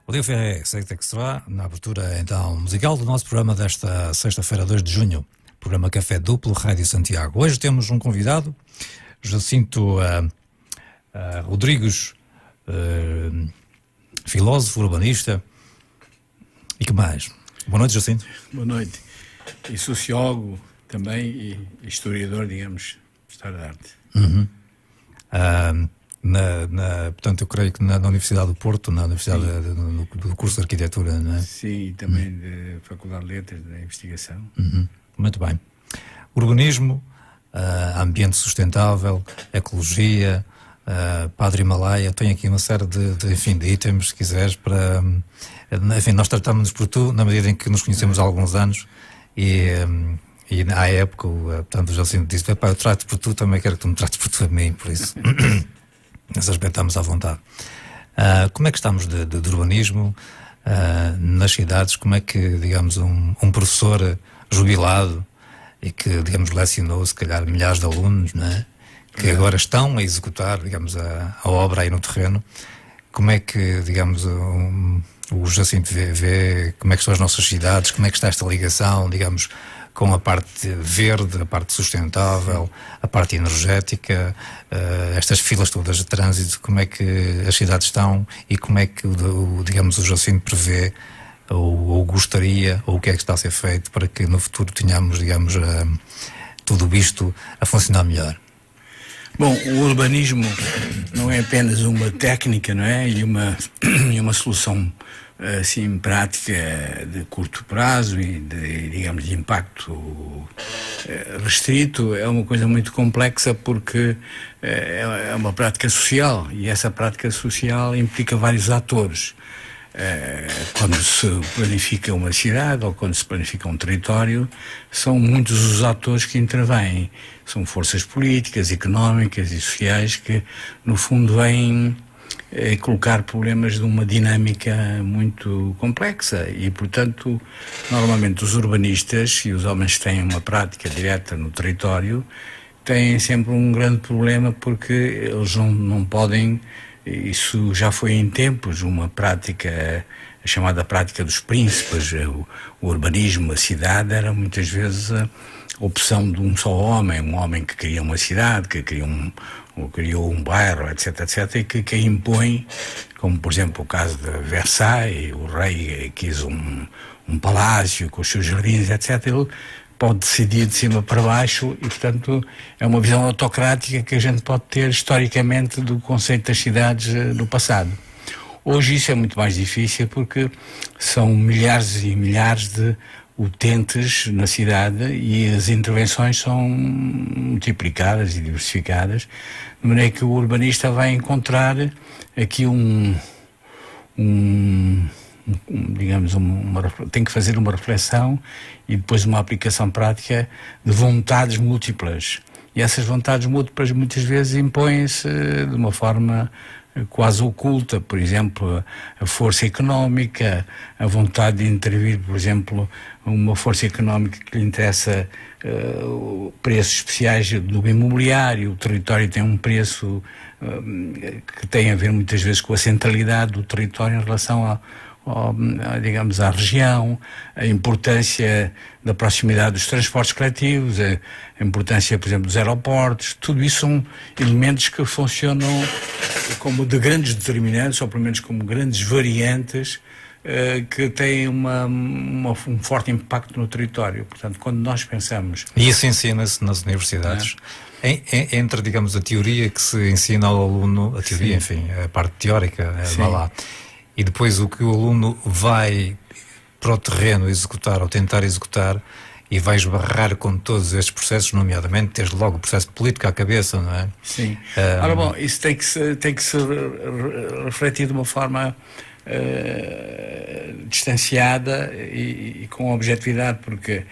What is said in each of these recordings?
Rodrigo Ferré, Secta que se vá, na abertura então musical do nosso programa desta sexta-feira, 2 de junho, programa Café Duplo, Rádio Santiago. Hoje temos um convidado, Jacinto Rodrigues, filósofo, urbanista, e que mais? Boa noite, Jacinto. Boa noite. E sociólogo também e historiador, digamos, de história da arte. Uhum. Portanto, eu creio que na Universidade do Porto, na Universidade do curso de Arquitetura, não é? Sim, e também da Faculdade de Letras, da Investigação. Uhum. Muito bem. Urbanismo, ambiente sustentável, ecologia, Padre Himalaia, tenho aqui uma série de itens, se quiseres, para... Enfim, nós tratamos-nos por tu, na medida em que nos conhecemos há alguns anos, e à época, portanto, o Jacinto disse, eu trato por tu, também quero que tu me trates por tu a mim, por isso... Nesse aspecto estamos à vontade. Como é que estamos de urbanismo nas cidades? Como é que, digamos, um professor jubilado e que, digamos, lecionou, se calhar, milhares de alunos, não é? Que agora estão a executar, digamos, a obra aí no terreno, como é que, digamos, o Jacinto vê como é que estão as nossas cidades, como é que está esta ligação, digamos, com a parte verde, a parte sustentável, a parte energética, estas filas todas de trânsito, como é que as cidades estão e como é que, digamos, o Jacinto prevê ou gostaria, ou o que é que está a ser feito para que no futuro tenhamos, digamos, tudo isto a funcionar melhor? Bom, o urbanismo não é apenas uma técnica, não é? E uma solução assim prática de curto prazo e digamos de impacto restrito. É uma coisa muito complexa porque é uma prática social e essa prática social implica vários atores. Quando se planifica uma cidade ou quando se planifica um território, são muitos os atores que intervêm. São forças políticas, económicas e sociais que, no fundo, vêm colocar problemas de uma dinâmica muito complexa e, portanto, normalmente os urbanistas e os homens que têm uma prática direta no território têm sempre um grande problema porque eles não podem... Isso já foi em tempos uma prática, a chamada prática dos príncipes. O urbanismo, a cidade, era muitas vezes a opção de um só homem, um homem que cria uma cidade, que criou um bairro, etc, etc, e que impõe, como por exemplo o caso de Versailles, o rei quis um palácio com os seus jardins, etc, ele pode decidir de cima para baixo e, portanto, é uma visão autocrática que a gente pode ter historicamente do conceito das cidades no passado. Hoje isso é muito mais difícil porque são milhares e milhares de utentes na cidade e as intervenções são multiplicadas e diversificadas, de maneira que o urbanista vai encontrar aqui digamos, tem que fazer uma reflexão e depois uma aplicação prática de vontades múltiplas. E essas vontades múltiplas muitas vezes impõem-se de uma forma quase oculta. Por exemplo, a força económica, a vontade de intervir, por exemplo, uma força económica que lhe interessa preços especiais do imobiliário. O território tem um preço que tem a ver muitas vezes com a centralidade do território em relação digamos, à região, a importância da proximidade dos transportes coletivos, a importância, por exemplo, dos aeroportos. Tudo isso são elementos que funcionam como de grandes determinantes, ou pelo menos como grandes variantes, que têm um forte impacto no território. Portanto, quando nós pensamos... E isso ensina-se nas universidades? Entre, digamos, a teoria que se ensina ao aluno, a teoria, sim, enfim, a parte teórica, vai lá, e depois o que o aluno vai para o terreno executar ou tentar executar e vai esbarrar com todos estes processos, nomeadamente desde logo o processo político à cabeça, não é? Sim. Ora bom, isso tem que se refletir de uma forma distanciada e com objetividade, porque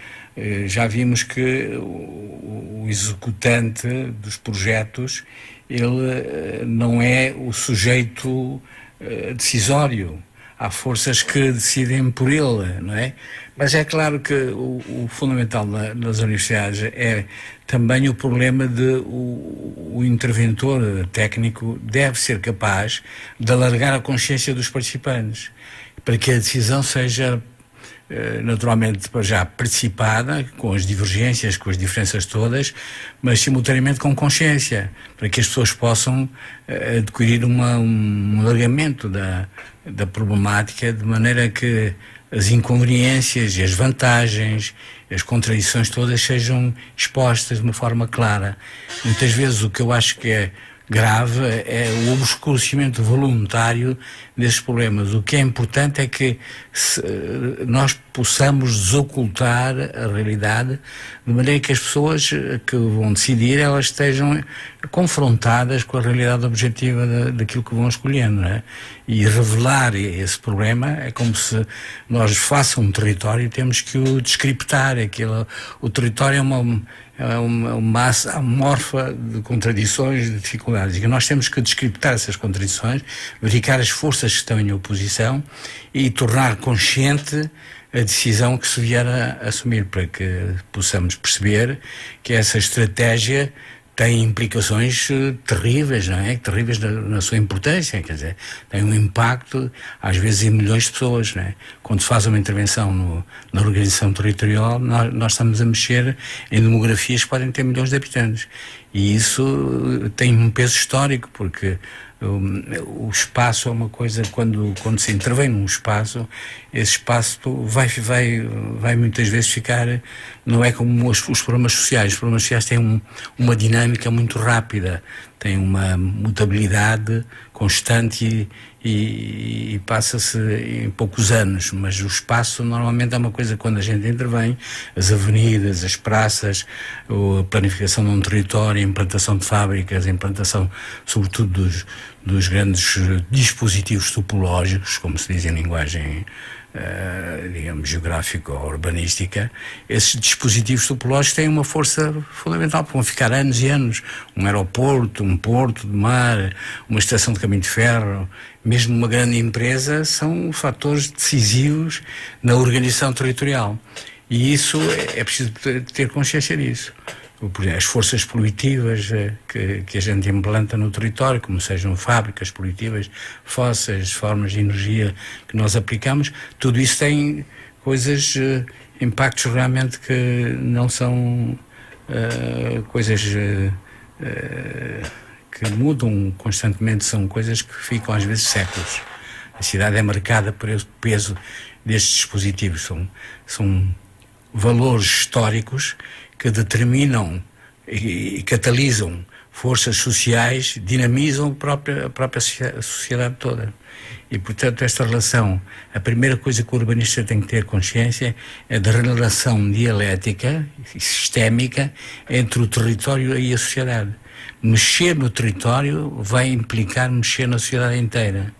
já vimos que o executante dos projetos, ele não é o sujeito decisório. há forças que decidem por ele, não é? Mas é claro que o fundamental nas universidades é também o problema de o interventor técnico deve ser capaz de alargar a consciência dos participantes, para que a decisão seja naturalmente já participada, com as divergências, com as diferenças todas, mas simultaneamente com consciência, para que as pessoas possam adquirir um alargamento da problemática, de maneira que as inconveniências e as vantagens, as contradições todas sejam expostas de uma forma clara. Muitas vezes o que eu acho que é grave é o obscurecimento voluntário desses problemas. O que é importante é que nós possamos desocultar a realidade de maneira que as pessoas que vão decidir, elas estejam confrontadas com a realidade objetiva daquilo que vão escolhendo, não é? E revelar esse problema é como se nós façamos um território e temos que o descriptar. O território é uma massa amorfa de contradições, de dificuldades, e que nós temos que descriptar essas contradições, verificar as forças que estão em oposição e tornar consciente a decisão que se vier a assumir, para que possamos perceber que essa estratégia tem implicações terríveis, não é? Terríveis na sua importância, quer dizer, tem um impacto, às vezes, em milhões de pessoas, não é? Quando se faz uma intervenção na organização territorial, nós estamos a mexer em demografias que podem ter milhões de habitantes. E isso tem um peso histórico, porque o espaço é uma coisa, quando se intervém num espaço, esse espaço vai muitas vezes ficar, não é como os problemas sociais. Os problemas sociais têm uma dinâmica muito rápida, têm uma mutabilidade constante e passa-se em poucos anos, mas o espaço normalmente é uma coisa, quando a gente intervém, as avenidas, as praças, a planificação de um território, a implantação de fábricas, a implantação sobretudo dos grandes dispositivos topológicos, como se diz em linguagem digamos, geográfica ou urbanística. Esses dispositivos topológicos têm uma força fundamental, porque vão ficar anos e anos. Um aeroporto, um porto de mar, uma estação de caminho de ferro, mesmo uma grande empresa, são fatores decisivos na organização territorial. E isso é preciso ter consciência disso. As forças polutivas que a gente implanta no território, como sejam fábricas polutivas, fósseis, formas de energia que nós aplicamos, tudo isso tem coisas, impactos realmente que não são coisas que mudam constantemente, são coisas que ficam às vezes séculos. A cidade é marcada por esse peso destes dispositivos, são valores históricos que determinam e catalisam forças sociais, dinamizam a própria sociedade toda. E, portanto, esta relação, a primeira coisa que o urbanista tem que ter consciência é da relação dialética e sistémica entre o território e a sociedade. Mexer no território vai implicar mexer na sociedade inteira.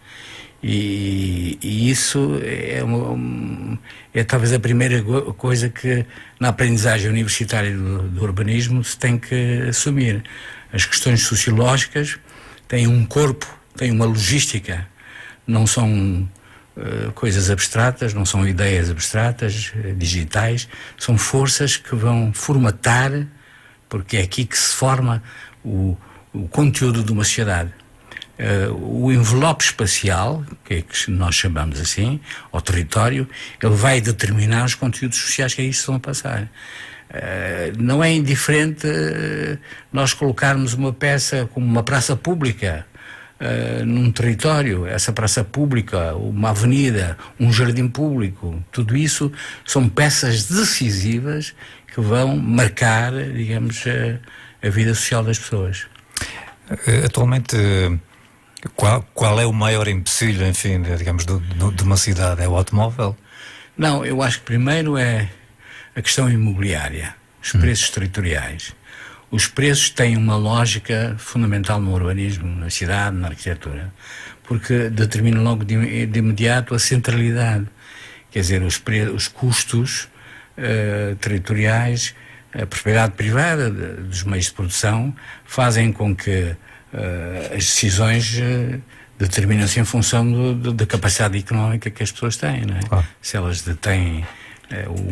E isso é talvez a primeira coisa que na aprendizagem universitária do urbanismo se tem que assumir. As questões sociológicas têm um corpo, têm uma logística, não são coisas abstratas, não são ideias abstratas, digitais, são forças que vão formatar, porque é aqui que se forma o conteúdo de uma sociedade. O envelope espacial, que é que nós chamamos assim, ao território, ele vai determinar os conteúdos sociais que aí se estão a passar. Não é indiferente nós colocarmos uma peça como uma praça pública num território, essa praça pública, uma avenida, um jardim público, tudo isso são peças decisivas que vão marcar, digamos, a vida social das pessoas. Atualmente, qual é o maior empecilho, enfim, digamos, de uma cidade? É o automóvel? Não, eu acho que primeiro é a questão imobiliária, os preços territoriais. Os preços têm uma lógica fundamental no urbanismo, na cidade, na arquitetura, porque determinam logo de imediato a centralidade. Quer dizer, os custos territoriais, a propriedade privada dos meios de produção fazem com que as decisões determina-se em função da capacidade económica que as pessoas têm, não é? Claro. Se elas detêm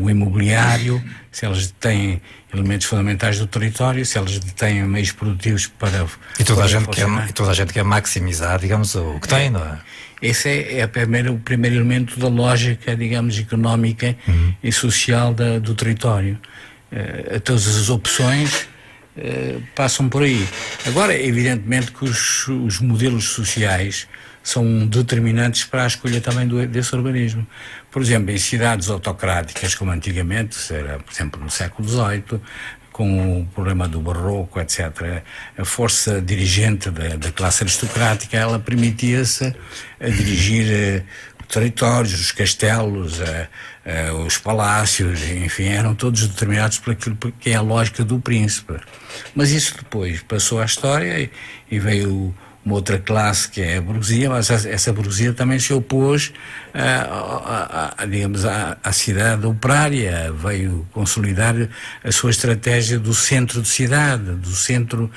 o imobiliário, se elas detêm elementos fundamentais do território, se elas detêm meios produtivos para... E toda a gente quer maximizar, digamos, o que tem, não é? Esse é o primeiro elemento da lógica, digamos, económica e social do território. Todas as opções passam por aí. Agora, evidentemente que os modelos sociais são determinantes para a escolha também desse urbanismo. Por exemplo, em cidades autocráticas, como antigamente, era, por exemplo, no século XVIII, com o problema do barroco, etc., a força dirigente da classe aristocrática, ela permitia-se dirigir territórios, os castelos, os palácios, enfim, eram todos determinados por aquilo que é a lógica do príncipe. Mas isso depois passou à história e veio uma outra classe que é a burguesia, mas essa burguesia também se opôs digamos, à cidade operária, veio consolidar a sua estratégia do centro de cidade, do centro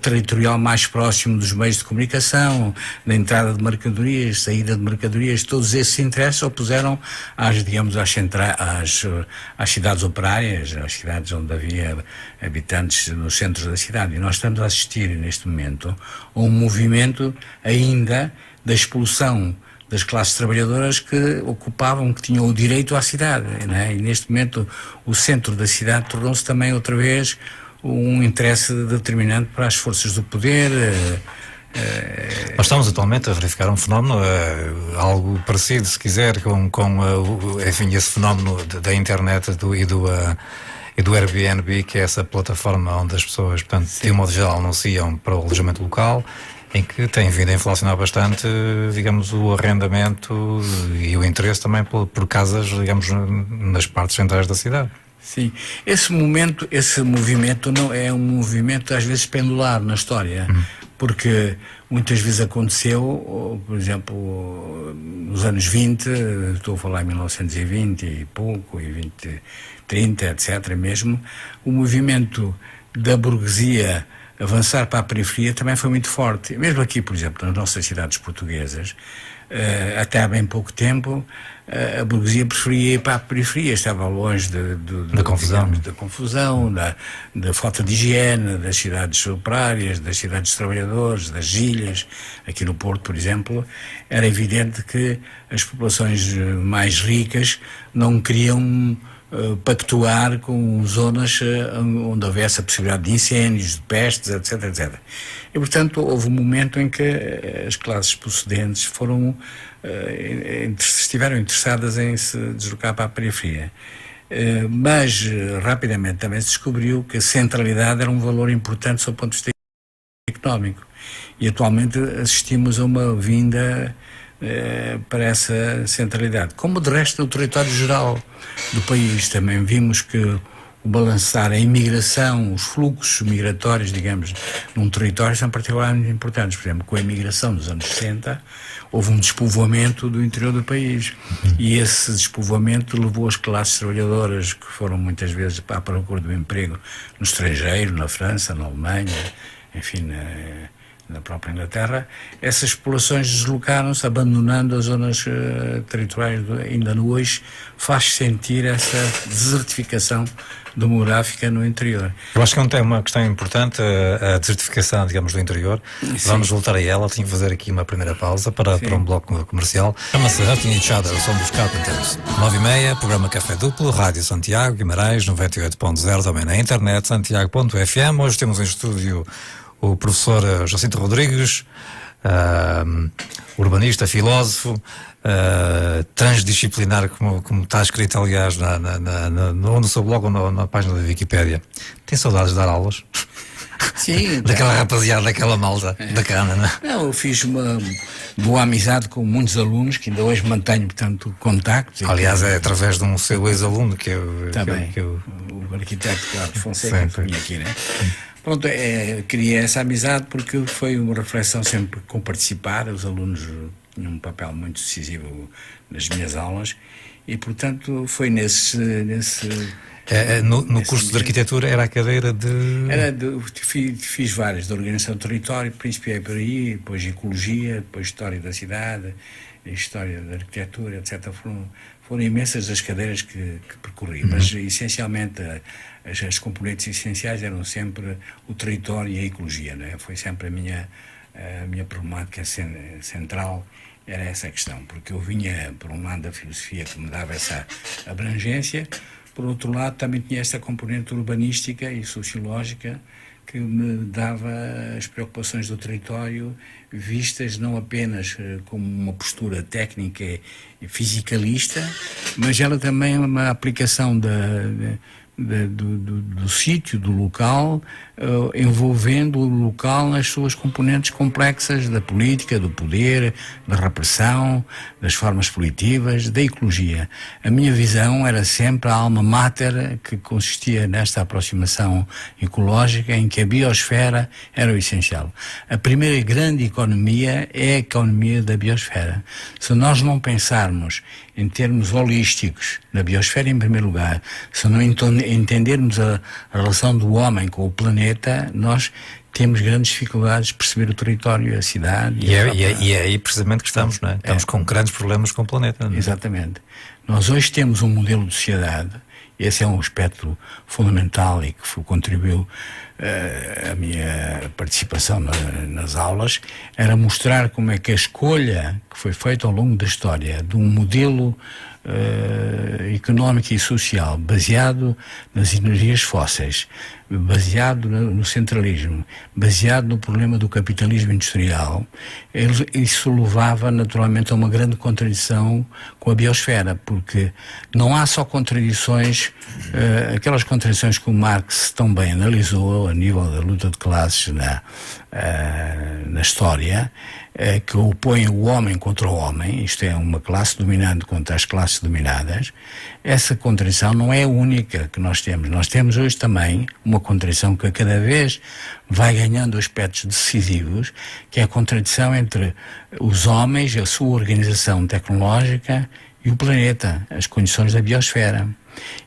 territorial mais próximo dos meios de comunicação, da entrada de mercadorias, saída de mercadorias. Todos esses interesses opuseram às cidades operárias, às cidades onde havia habitantes nos centros da cidade. E nós estamos a assistir neste momento a um movimento ainda da expulsão das classes trabalhadoras que tinham o direito à cidade, não é? E neste momento o centro da cidade tornou-se também outra vez um interesse determinante para as forças do poder. Nós estamos atualmente a verificar um fenómeno, algo parecido, se quiser, com enfim, esse fenómeno da internet e do Airbnb, que é essa plataforma onde as pessoas, portanto, de um modo geral, anunciam para o alojamento local, em que tem vindo a inflacionar bastante, digamos, o arrendamento e o interesse também por casas, digamos, nas partes centrais da cidade. Sim, esse movimento não é um movimento às vezes pendular na história, porque muitas vezes aconteceu, por exemplo, nos anos 20, estou a falar em 1920 e pouco, e 30, etc. mesmo, o movimento da burguesia avançar para a periferia também foi muito forte. Mesmo aqui, por exemplo, nas nossas cidades portuguesas, até há bem pouco tempo, a burguesia preferia ir para a periferia, estava longe da confusão, da falta de higiene, das cidades operárias, das cidades de trabalhadores, das ilhas. Aqui no Porto, por exemplo, era evidente que as populações mais ricas não queriam pactuar com zonas onde houvesse a possibilidade de incêndios, de pestes, etc, etc. E, portanto, houve um momento em que as classes procedentes estiveram interessadas em se deslocar para a periferia. Mas, rapidamente, também se descobriu que a centralidade era um valor importante sob o ponto de vista económico. E, atualmente, assistimos a uma vinda para essa centralidade. Como de resto o território geral do país, também vimos que o balançar, a imigração, os fluxos migratórios, digamos, num território são particularmente importantes. Por exemplo, com a imigração dos anos 60, houve um despovoamento do interior do país. E esse despovoamento levou as classes trabalhadoras, que foram muitas vezes à procura do emprego no estrangeiro, na França, na Alemanha, enfim, na própria Inglaterra, essas populações deslocaram-se, abandonando as zonas territoriais. Ainda no hoje faz sentir essa desertificação demográfica no interior. Eu acho que é uma questão importante, a desertificação, digamos, do interior. Sim. Vamos voltar a ela. Tenho que fazer aqui uma primeira pausa para um bloco comercial. Chama-se Hurting Each Other, o som dos Carpenters. 9h30, programa Café Duplo, Rádio Santiago, Guimarães, 98.0, também na internet, santiago.fm. Hoje temos em estúdio o professor Jacinto Rodrigues, urbanista, filósofo, transdisciplinar, como está escrito, aliás, no seu blog ou na página da Wikipédia. Tem saudades de dar aulas? Sim. Daquela rapaziada, daquela malta bacana, não é? Não, eu fiz uma boa amizade com muitos alunos, que ainda hoje mantenho, portanto, contactos. Aliás, é através de um seu ex-aluno que eu... Também, o arquiteto Carlos Fonseca, que vinha aqui, né? Pronto, criei essa amizade porque foi uma reflexão sempre com participar. Os alunos tinham um papel muito decisivo nas minhas aulas e, portanto, foi nesse no curso de arquitetura era a cadeira de... Fiz várias, de organização do território, principiei por aí, depois ecologia, depois história da cidade, história da arquitetura, etc. Foram imensas as cadeiras que percorri, mas essencialmente as componentes essenciais eram sempre o território e a ecologia, não é? Foi sempre a minha problemática central, era essa questão, porque eu vinha, por um lado, da filosofia que me dava essa abrangência, por outro lado, também tinha esta componente urbanística e sociológica que me dava as preocupações do território vistas não apenas como uma postura técnica e fisicalista, mas ela também é uma aplicação do sítio, do local, envolvendo o local nas suas componentes complexas da política, do poder, da repressão, das formas punitivas, da ecologia. A minha visão era sempre a alma mater que consistia nesta aproximação ecológica em que a biosfera era o essencial. A primeira grande economia é a economia da biosfera. Se nós não pensarmos em termos holísticos na biosfera em primeiro lugar, se não entendermos a relação do homem com o planeta, nós temos grandes dificuldades de perceber o território, a cidade. E é aí precisamente que estamos, não é? Estamos com grandes problemas com o planeta. Não é? Exatamente. Nós hoje temos um modelo de sociedade, esse é um aspecto fundamental e que contribuiu a minha participação nas aulas, era mostrar como é que a escolha que foi feita ao longo da história de um modelo económico e social baseado nas energias fósseis, baseado no centralismo, baseado no problema do capitalismo industrial, isso levava naturalmente a uma grande contradição com a biosfera, porque não há só contradições, aquelas contradições que o Marx tão bem analisou a nível da luta de classes na história, que opõe o homem contra o homem, isto é, uma classe dominante contra as classes dominadas. Essa contradição não é a única que nós temos. Nós temos hoje também uma contradição que cada vez vai ganhando aspectos decisivos, que é a contradição entre os homens, a sua organização tecnológica e o planeta, as condições da biosfera.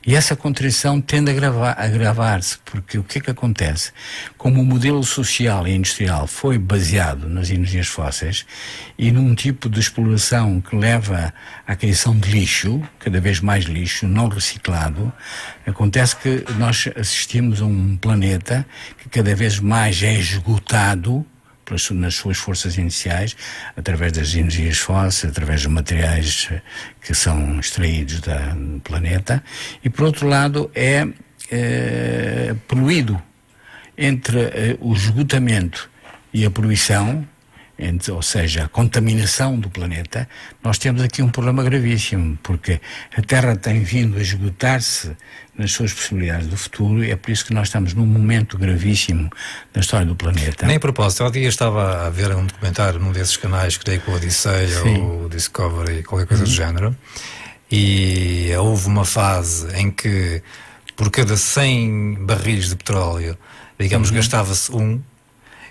E essa contradição tende a agravar-se, porque o que é que acontece? Como o modelo social e industrial foi baseado nas energias fósseis e num tipo de exploração que leva à criação de lixo, cada vez mais lixo, não reciclado, acontece que nós assistimos a um planeta que cada vez mais é esgotado nas suas forças iniciais, através das energias fósseis, através dos materiais que são extraídos do planeta, e por outro lado é poluído entre o esgotamento e a poluição, ou seja, a contaminação do planeta. Nós temos aqui um problema gravíssimo, porque a Terra tem vindo a esgotar-se nas suas possibilidades do futuro, e é por isso que nós estamos num momento gravíssimo na história do planeta. Nem a propósito, há dia estava a ver um documentário num desses canais, creio que o Odisseia ou o Discovery, qualquer coisa do género, e houve uma fase em que por cada 100 barris de petróleo, digamos, gastava-se um.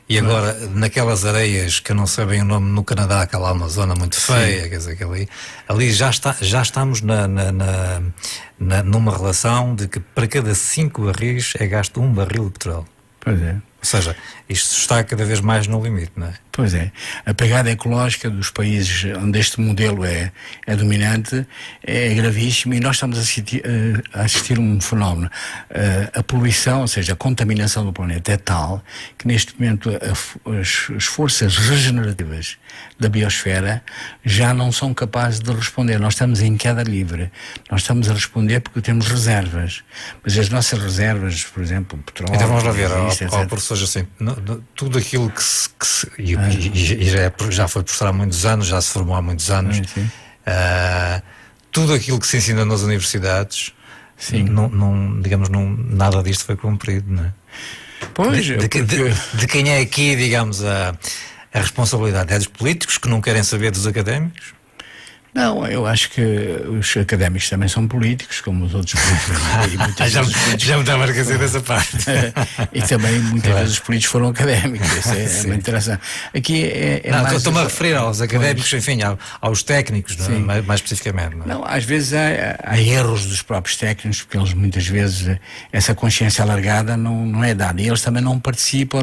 E agora, naquelas areias que eu não sei bem o nome, no Canadá, aquela uma zona muito feia, quer dizer, que ali já estamos numa relação de que para cada 5 barris é gasto 1 barril de petróleo. Pois é. Ou seja, isto está cada vez mais no limite, não é? Pois é. A pegada ecológica dos países onde este modelo é dominante é gravíssima, e nós estamos a assistir a um fenómeno. A poluição, ou seja, a contaminação do planeta é tal que neste momento as forças regenerativas da biosfera já não são capazes de responder. Nós estamos em queda livre. Nós estamos a responder porque temos reservas. Mas as nossas reservas, por exemplo, petróleo... Então vamos lá ver, ao professor Jacinto, tudo aquilo que já foi professor há muitos anos, já se formou há muitos anos, tudo aquilo que se ensina nas universidades, digamos, nada disto foi cumprido, não é? Pois, de quem é aqui, digamos, a responsabilidade? É dos políticos que não querem saber dos académicos? Não, eu acho que os académicos também são políticos, como os outros políticos. Já me estava a esquecer dessa parte. E também muitas vezes os políticos foram académicos. Isso é muito interessante. Aqui estou-me a referir aos académicos, enfim, aos técnicos, não é? mais especificamente. Não é? Não, às vezes há erros dos próprios técnicos, porque eles muitas vezes essa consciência alargada não é dada. E eles também não participam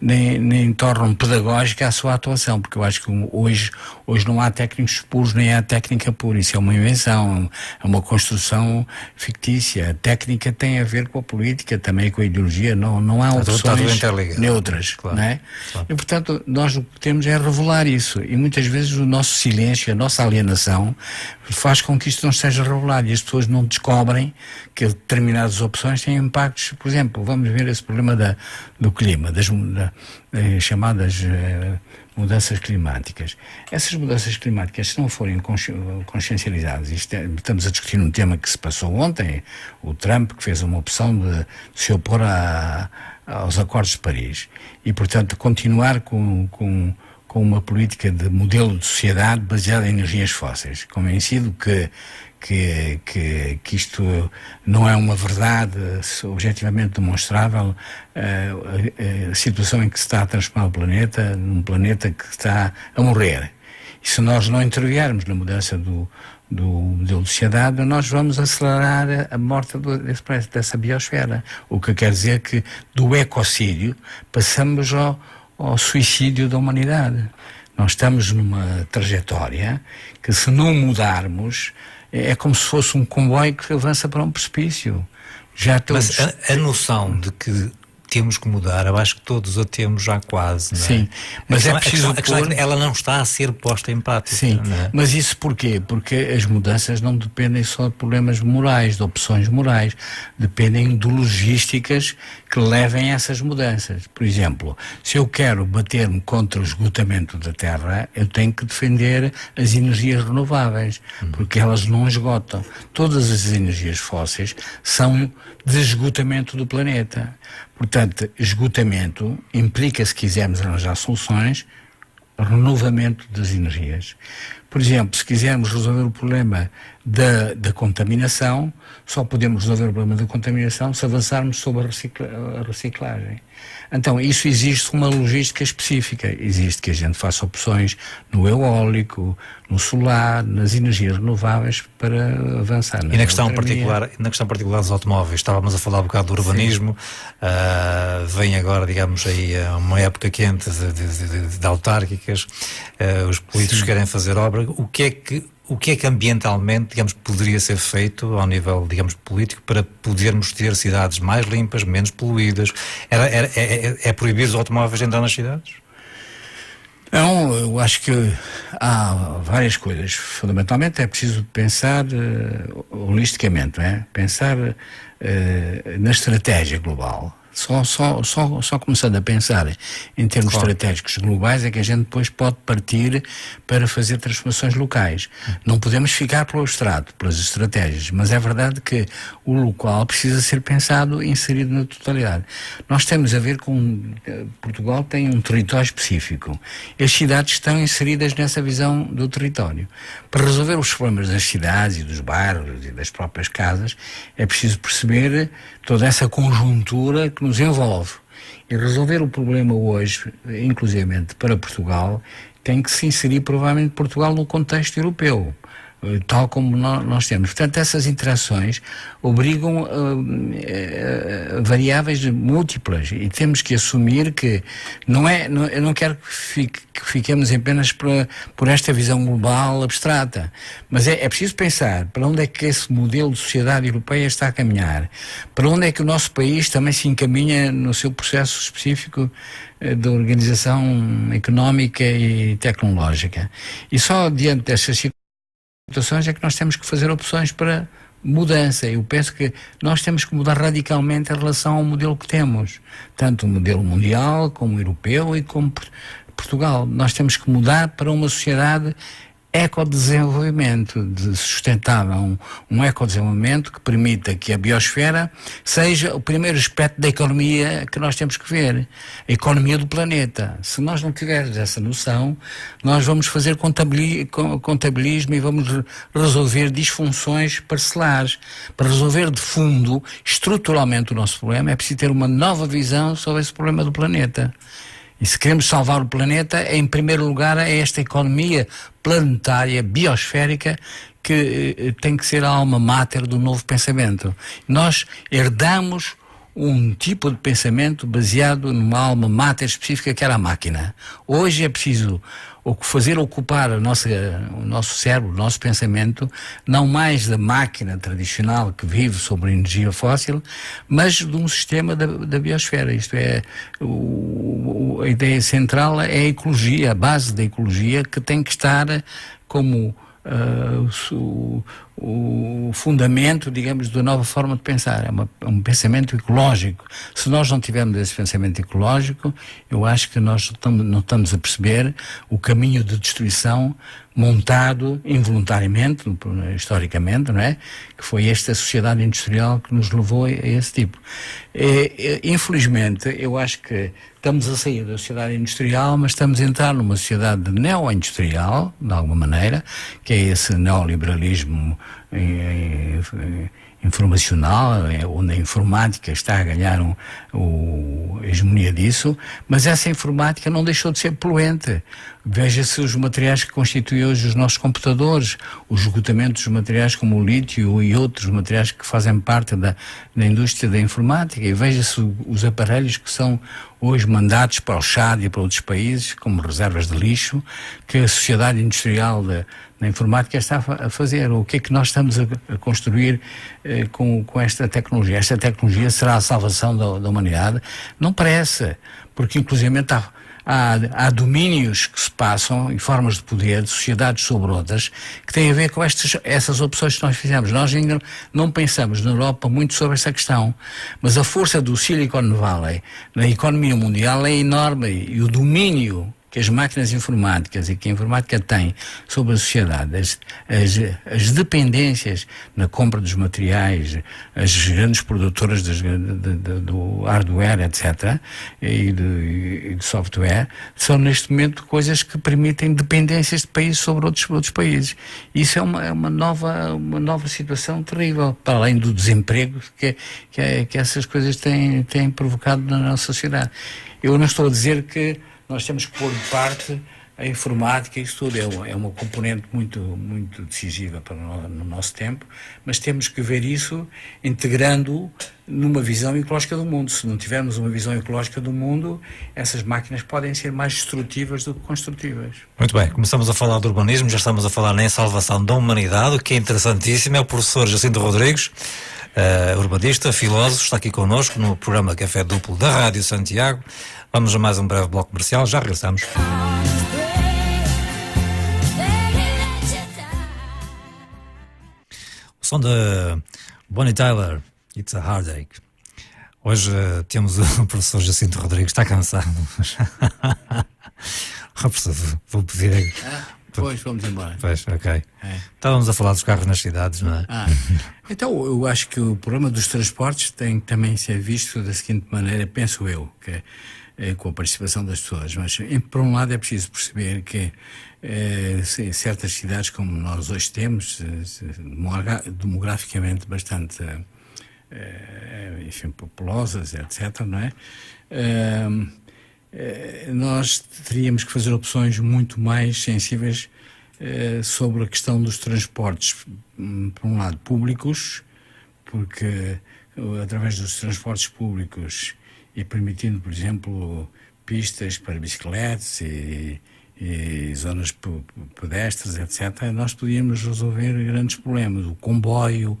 nem tornam pedagógica a sua atuação, porque eu acho que hoje não há técnicos puros nem há técnica pura. Isso é uma invenção, é uma construção fictícia. A técnica tem a ver com a política, também com a ideologia, não há opções neutras, claro, não é? Claro. E portanto nós o que temos é revelar isso, e muitas vezes o nosso silêncio, a nossa alienação faz com que isto não seja revelado, e as pessoas não descobrem que determinadas opções têm impactos. Por exemplo, vamos ver esse problema do clima, das chamadas mudanças climáticas. Essas mudanças climáticas, se não forem consciencializadas, estamos a discutir um tema que se passou ontem, o Trump, que fez uma opção de se opor aos acordos de Paris, e portanto continuar com uma política de modelo de sociedade baseada em energias fósseis, convencido que isto não é uma verdade objetivamente demonstrável, a situação em que se está a transformar o planeta num planeta que está a morrer. E se nós não interviermos na mudança do modelo de sociedade, nós vamos acelerar a morte dessa biosfera. O que quer dizer que do ecocídio passamos ao suicídio da humanidade. Nós estamos numa trajetória que, se não mudarmos, é como se fosse um comboio que avança para um precipício. Mas a noção de que temos que mudar, eu acho que todos a temos já quase, não é? Sim, mas é preciso a questão é que ela não está a ser posta em prática. Sim, não é? Mas isso porquê? Porque as mudanças não dependem só de problemas morais, de opções morais, dependem de logísticas que levem a essas mudanças. Por exemplo, se eu quero bater-me contra o esgotamento da terra, eu tenho que defender as energias renováveis, porque elas não esgotam. Todas as energias fósseis são de esgotamento do planeta. Portanto, esgotamento implica, se quisermos arranjar soluções, renovamento das energias. Por exemplo, se quisermos resolver o problema da contaminação, só podemos resolver o problema da contaminação se avançarmos sobre a reciclagem. Então, isso existe uma logística específica. Existe que a gente faça opções no eólico, no solar, nas energias renováveis para avançar. E na questão particular dos automóveis, estávamos a falar um bocado do urbanismo, vem agora, digamos, aí uma época quente de autárquicas, os políticos querem fazer obra. O que é que ambientalmente, digamos, poderia ser feito ao nível, digamos, político para podermos ter cidades mais limpas, menos poluídas? É proibir os automóveis de entrar nas cidades? Não, eu acho que há várias coisas. Fundamentalmente é preciso pensar holisticamente, não é? Pensar na estratégia global. Só começando a pensar em termos estratégicos globais é que a gente depois pode partir para fazer transformações locais. Não podemos ficar pelo abstrato, pelas estratégias, mas é verdade que o local precisa ser pensado e inserido na totalidade. Nós temos a ver com... Portugal tem um território específico. As cidades estão inseridas nessa visão do território. Para resolver os problemas das cidades e dos bairros e das próprias casas, é preciso perceber toda essa conjuntura que nos envolve. E resolver o problema hoje, inclusivamente para Portugal, tem que se inserir provavelmente Portugal no contexto europeu, tal como nós temos. Portanto, essas interações obrigam variáveis múltiplas, e temos que assumir que eu não quero que fiquemos apenas por esta visão global abstrata, mas é preciso pensar para onde é que esse modelo de sociedade europeia está a caminhar, para onde é que o nosso país também se encaminha no seu processo específico de organização económica e tecnológica. E só diante destas situações é que nós temos que fazer opções para mudança. Eu penso que nós temos que mudar radicalmente em relação ao modelo que temos, tanto o modelo mundial como o europeu e como Portugal. Nós temos que mudar para uma sociedade ecodesenvolvimento, de sustentável, um ecodesenvolvimento que permita que a biosfera seja o primeiro aspecto da economia que nós temos que ver, a economia do planeta. Se nós não tivermos essa noção, nós vamos fazer contabilismo e vamos resolver disfunções parcelares. Para resolver de fundo, estruturalmente o nosso problema, é preciso ter uma nova visão sobre esse problema do planeta. E se queremos salvar o planeta, em primeiro lugar, é esta economia planetária, biosférica, que tem que ser a alma mater do novo pensamento. Nós herdamos um tipo de pensamento baseado numa alma mater específica, que era a máquina. Hoje é preciso fazer ocupar o nosso cérebro, o nosso pensamento, não mais da máquina tradicional que vive sobre energia fóssil, mas de um sistema da biosfera. Isto é, a ideia central é a ecologia, a base da ecologia, que tem que estar como o fundamento, digamos, da nova forma de pensar. É um pensamento ecológico. Se nós não tivermos esse pensamento ecológico, eu acho que nós não estamos a perceber o caminho de destruição montado involuntariamente, historicamente, não é? Que foi esta sociedade industrial que nos levou a esse tipo. Infelizmente, eu acho que estamos a sair da sociedade industrial, mas estamos a entrar numa sociedade neo-industrial, de alguma maneira, que é esse neoliberalismo informacional, onde a informática está a ganhar a hegemonia disso, mas essa informática não deixou de ser poluente. Veja-se os materiais que constituem hoje os nossos computadores, o esgotamento dos materiais como o lítio e outros materiais que fazem parte da indústria da informática, e veja-se os aparelhos que são hoje mandados para o Chad e para outros países como reservas de lixo, que a sociedade industrial da informática está a fazer. O que é que nós estamos a construir com esta tecnologia? Esta tecnologia será a salvação da humanidade? Não parece, porque inclusivamente há domínios que se passam e formas de poder de sociedades sobre outras que têm a ver com essas opções que nós fizemos. Nós ainda não pensamos na Europa muito sobre essa questão, mas a força do Silicon Valley na economia mundial é enorme, e o domínio que as máquinas informáticas e que a informática tem sobre a sociedade, as dependências na compra dos materiais, as grandes produtoras do hardware, etc., e de software, são neste momento coisas que permitem dependências de países sobre outros países. Isso é uma nova situação terrível, para além do desemprego que essas coisas têm provocado na nossa sociedade. Eu não estou a dizer que nós temos que pôr de parte a informática, isso tudo é uma componente muito, muito decisiva no nosso tempo, mas temos que ver isso integrando numa visão ecológica do mundo. Se não tivermos uma visão ecológica do mundo, essas máquinas podem ser mais destrutivas do que construtivas. Muito bem, começamos a falar do urbanismo, já estamos a falar na salvação da humanidade, o que é interessantíssimo. É o professor Jacinto Rodrigues, urbanista, filósofo, está aqui connosco no programa Café Duplo da Rádio Santiago. Vamos a mais um breve bloco comercial, já regressamos. O som de Bonnie Tyler, It's a Heartache. Hoje temos o professor Jacinto Rodrigues, está cansado. Professor, vou pedir... Pois, vamos embora. Pois, ok. Estávamos a falar dos carros nas cidades, não é? Então, eu acho que o problema dos transportes tem que também ser visto da seguinte maneira, penso eu, que com a participação das pessoas. Mas, por um lado, é preciso perceber que certas cidades, como nós hoje temos, demograficamente bastante populosas, etc., não é? Nós teríamos que fazer opções muito mais sensíveis sobre a questão dos transportes, por um lado, públicos, porque através dos transportes públicos e permitindo, por exemplo, pistas para bicicletas e zonas pedestres, etc., nós podíamos resolver grandes problemas. O comboio,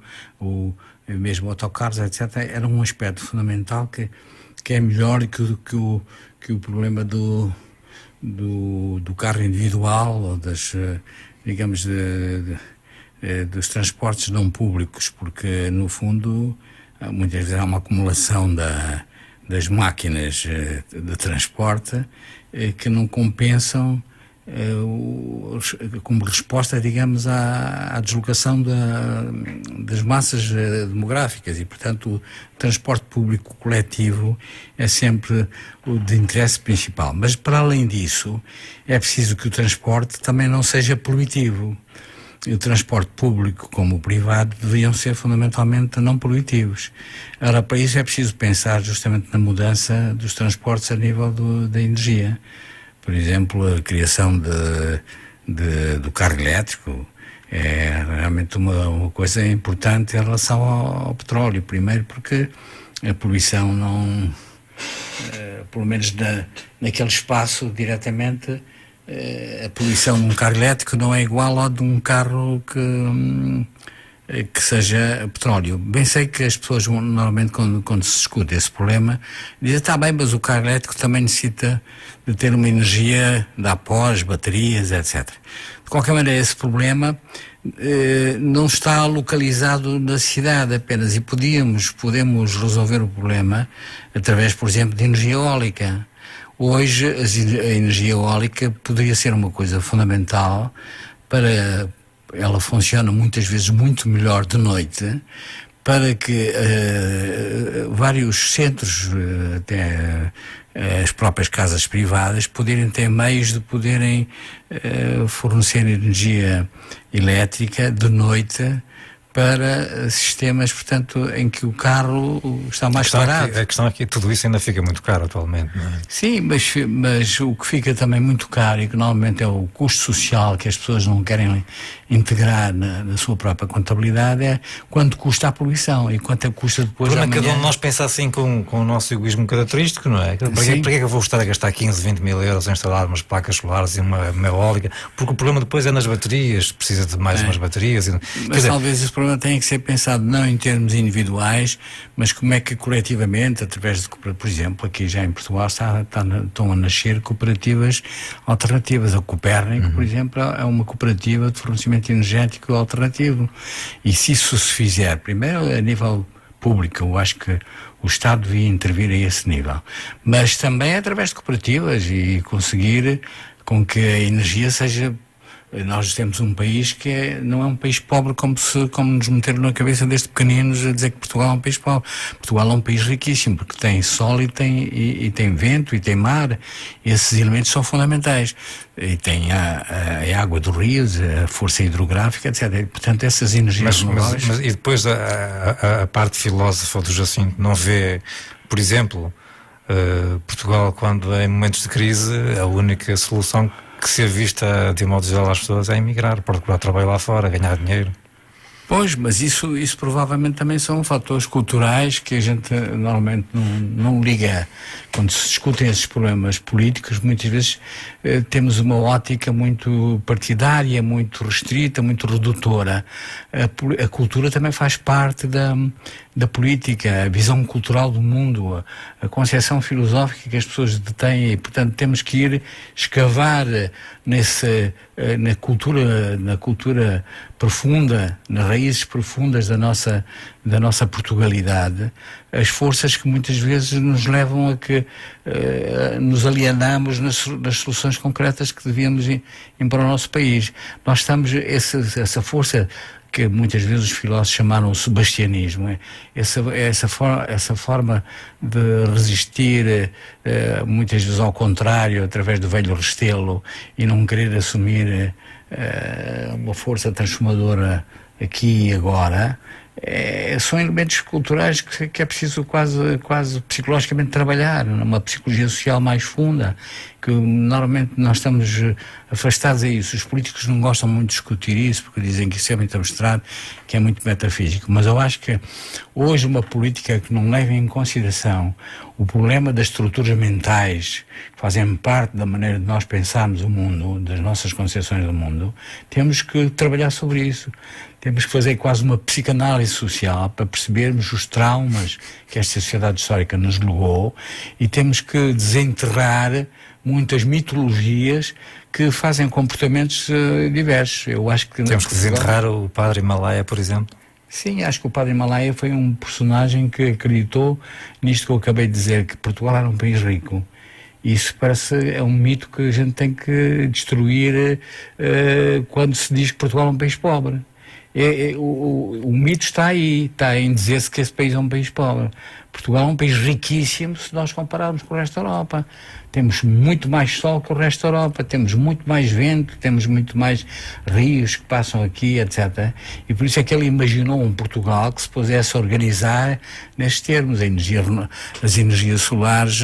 mesmo autocarros, etc., era um aspecto fundamental que é melhor que o problema do carro individual ou digamos, dos transportes não públicos, porque, no fundo, muitas vezes há uma acumulação das máquinas de transporte que não compensam como resposta, digamos, à deslocação das massas demográficas, e, portanto, o transporte público coletivo é sempre o de interesse principal. Mas, para além disso, é preciso que o transporte também não seja poluitivo. E o transporte público como o privado deviam ser fundamentalmente não poluitivos. Ora, para isso é preciso pensar justamente na mudança dos transportes a nível da energia. Por exemplo, a criação do carro elétrico é realmente uma coisa importante em relação ao petróleo. Primeiro porque a poluição não, pelo menos naquele espaço diretamente, a poluição de um carro elétrico não é igual ao de um carro que seja petróleo. Bem sei que as pessoas normalmente quando se discute esse problema dizem, está bem, mas o carro elétrico também necessita de ter uma energia da pós, baterias, etc. De qualquer maneira, esse problema não está localizado na cidade apenas, e podemos resolver o problema através, por exemplo, de energia eólica. Hoje a energia eólica poderia ser uma coisa fundamental para... Ela funciona muitas vezes muito melhor de noite, para que vários centros, até as próprias casas privadas, poderem ter meios de poderem fornecer energia elétrica de noite para sistemas, portanto, em que o carro está mais parado. A questão é que tudo isso ainda fica muito caro atualmente, não é? Sim, mas o que fica também muito caro, e que normalmente é o custo social que as pessoas não querem integrar na sua própria contabilidade, é quanto custa a poluição e quanto custa depois amanhã. Cada um de nós pensa assim com o nosso egoísmo característico, não é? Para que é que eu vou estar a gastar 15, 20 mil euros a instalar umas placas solares e uma eólica? Porque o problema depois é nas baterias, precisa de mais umas baterias. Mas talvez esse problema tenha que ser pensado não em termos individuais, mas como é que coletivamente, através de, por exemplo, aqui já em Portugal estão a nascer cooperativas alternativas. A Copérnico, por exemplo, é uma cooperativa de fornecimento energético alternativo. E se isso se fizer, primeiro a nível público, eu acho que o Estado devia intervir a esse nível, mas também através de cooperativas, e conseguir com que a energia seja... Nós temos um país que não é um país pobre como nos meteram na cabeça desde pequeninos a dizer que Portugal é um país pobre. Portugal é um país riquíssimo, porque tem sol e tem vento e tem mar. Esses elementos são fundamentais. E tem a água dos rios, a força hidrográfica, etc. E, portanto, essas energias renováveis... Mas e depois a parte filósofa do Jacinto não vê, por exemplo, Portugal, quando em momentos de crise, a única solução que ser vista de modo geral às pessoas é emigrar, procurar trabalho lá fora, ganhar dinheiro. Pois, mas isso provavelmente também são fatores culturais que a gente normalmente não liga. Quando se discutem esses problemas políticos, muitas vezes temos uma ótica muito partidária, muito restrita, muito redutora. A cultura também faz parte da política, a visão cultural do mundo, a concepção filosófica que as pessoas detêm, e, portanto, temos que ir escavar na cultura profunda, nas raízes profundas da nossa Portugalidade, as forças que muitas vezes nos levam a que nos alienamos nas soluções concretas que devíamos impor ao nosso país. Nós estamos, essa força que muitas vezes os filósofos chamaram o sebastianismo, essa forma de resistir, muitas vezes ao contrário, através do velho restelo, e não querer assumir uma força transformadora aqui e agora, são elementos culturais que é preciso quase psicologicamente trabalhar, numa psicologia social mais funda, que normalmente nós estamos afastados a isso. Os políticos não gostam muito de discutir isso, porque dizem que isso é muito abstrato, que é muito metafísico, mas eu acho que hoje uma política que não leva em consideração o problema das estruturas mentais que fazem parte da maneira de nós pensarmos o mundo, das nossas concepções do mundo, temos que trabalhar sobre isso. Temos que fazer quase uma psicanálise social para percebermos os traumas que esta sociedade histórica nos legou, e temos que desenterrar muitas mitologias que fazem comportamentos diversos. Eu acho que temos que desenterrar o Padre Himalaia, por exemplo. Sim, acho que o Padre Himalaia foi um personagem que acreditou nisto que eu acabei de dizer, que Portugal era um país rico Isso parece é um mito que a gente tem que destruir quando se diz que Portugal é um país pobre. O mito está aí, está em dizer-se que esse país é um país pobre. Portugal é um país riquíssimo se nós compararmos com o resto da Europa. Temos muito mais sol que o resto da Europa, temos muito mais vento, temos muito mais rios que passam aqui, etc. E por isso é que ele imaginou um Portugal que se pudesse organizar nestes termos. As energias solares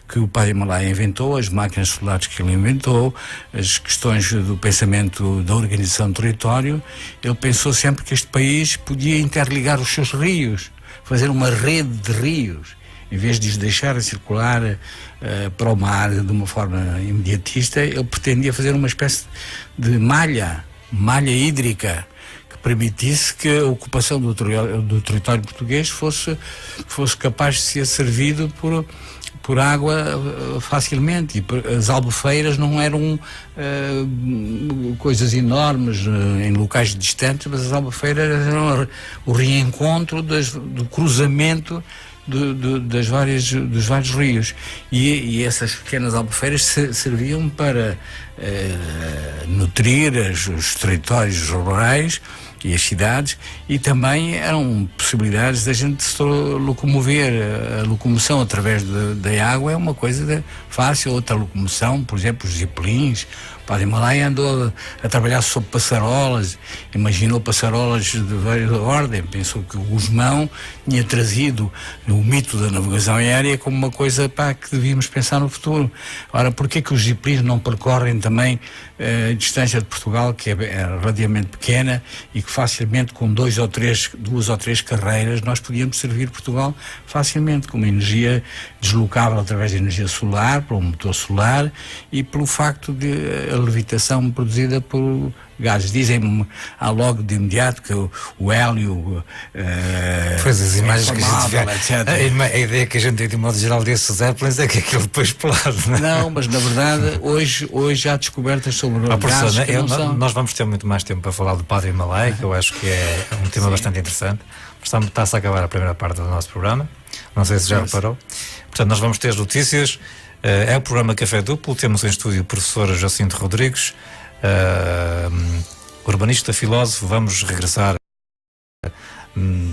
que o Padre Malaya inventou, as máquinas solares que ele inventou, as questões do pensamento da organização do território. Ele pensou sempre que este país podia interligar os seus rios, fazer uma rede de rios, em vez de os deixar circular para o mar de uma forma imediatista. Ele pretendia fazer uma espécie de malha hídrica que permitisse que a ocupação do território português fosse capaz de ser servido por água facilmente. E as albufeiras não eram coisas enormes em locais distantes, mas as albufeiras eram o reencontro do cruzamento dos vários rios. E essas pequenas albufeiras serviam para nutrir os territórios rurais e as cidades, e também eram possibilidades da gente se locomover. A locomoção através da água é uma coisa fácil. Outra locomoção, por exemplo, os zipelins. O Padre Malaya andou a trabalhar sobre passarolas, imaginou passarolas de várias ordem, pensou que o Gusmão tinha trazido o mito da navegação aérea como uma coisa que devíamos pensar no futuro. Ora, porquê que os zipelins não percorrem também a distância de Portugal, que é relativamente pequena, e que facilmente com duas ou três carreiras nós podíamos servir Portugal facilmente, com uma energia deslocável através de energia solar, por um motor solar, e pelo facto de a levitação produzida por gases. Dizem-me logo de imediato que o hélio pois as imagens que a gente vê, etc. A ideia que a gente tem de modo geral desses Zeppelins é que aquilo depois explode, não é? Não, mas na verdade hoje há descobertas sobre gases que não são. Nós vamos ter muito mais tempo para falar do Padre Malaya, que eu acho que é um tema bastante interessante. Está-se a acabar a primeira parte do nosso programa, não sei se já reparou. Portanto, nós vamos ter as notícias. É o programa Café Duplo. Temos em estúdio o professor Jacinto Rodrigues, urbanista, filósofo. Vamos regressar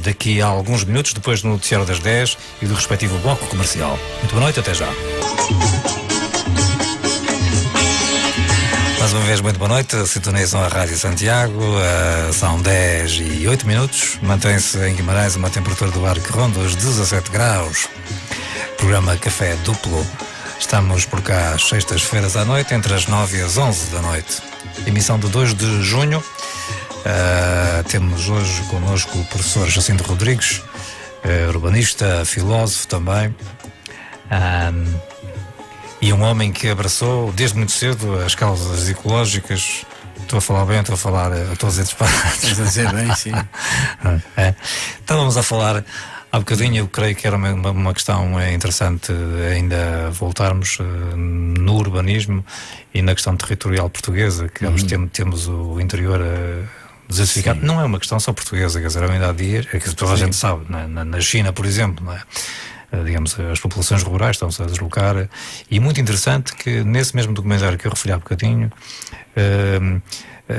daqui a alguns minutos, depois do noticiário das 10 e do respectivo bloco comercial. Muito boa noite, até já. Mais uma vez, muito boa noite. Sintonizam a Rádio Santiago. São 10 e 8 minutos. Mantém-se em Guimarães uma temperatura do ar que ronda os 17 graus. Programa Café Duplo. Estamos por cá às sextas-feiras à noite, entre as 9 e as 11 da noite. Emissão de 2 de junho. Temos hoje connosco o professor Jacinto Rodrigues, urbanista, filósofo também. E um homem que abraçou desde muito cedo as causas ecológicas. Estou a falar bem, estou a dizer disparates. Estás a dizer bem, sim. Então vamos a falar. Há bocadinho eu creio que era uma questão interessante ainda voltarmos no urbanismo e na questão territorial portuguesa, que temos o interior desertificado. Não é uma questão só portuguesa, quer dizer, ainda há dias, é que toda a gente sabe, na China, por exemplo, não é? Digamos, as populações rurais estão-se a deslocar, e muito interessante que nesse mesmo documentário que eu referi há bocadinho,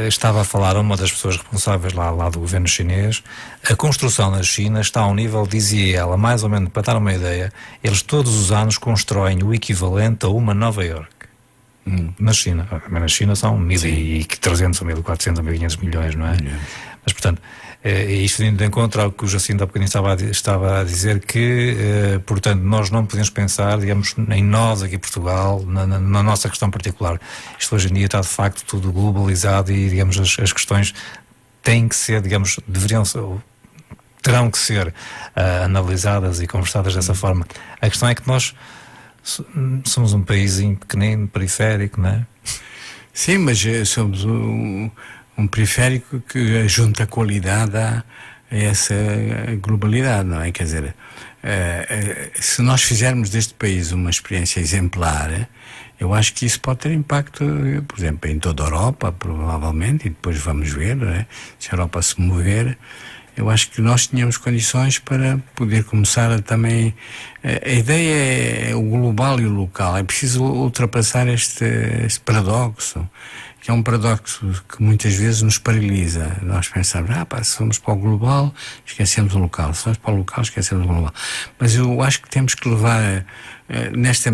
estava a falar a uma das pessoas responsáveis lá do governo chinês. A construção na China está a um nível, dizia ela, mais ou menos, para dar uma ideia, eles todos os anos constroem o equivalente a uma Nova Iorque. Na China. Na China são 1.300 ou 1.400 ou 1.500 milhões, não é? Mas, portanto, isto indo de encontro ao que o Jacinto há bocadinho estava a dizer, que, portanto, nós não podemos pensar, digamos, em nós aqui em Portugal, na nossa questão particular. Isto hoje em dia está, de facto, tudo globalizado e, digamos, as questões têm que ser, digamos, terão que ser analisadas e conversadas dessa forma. A questão é que nós somos um paísinho pequenino, periférico, não é? Sim, mas somos um periférico que junta qualidade a essa globalidade, não é? Quer dizer, se nós fizermos deste país uma experiência exemplar, Eu acho que isso pode ter impacto, por exemplo, em toda a Europa, provavelmente, e depois vamos ver, não é? Se a Europa se mover. Eu acho que nós tínhamos condições para poder começar a também... A ideia é o global e o local. É preciso ultrapassar este paradoxo, que é um paradoxo que muitas vezes nos paralisa. Nós pensamos, se vamos para o global, esquecemos o local. Se vamos para o local, esquecemos o global. Mas eu acho que temos que levar neste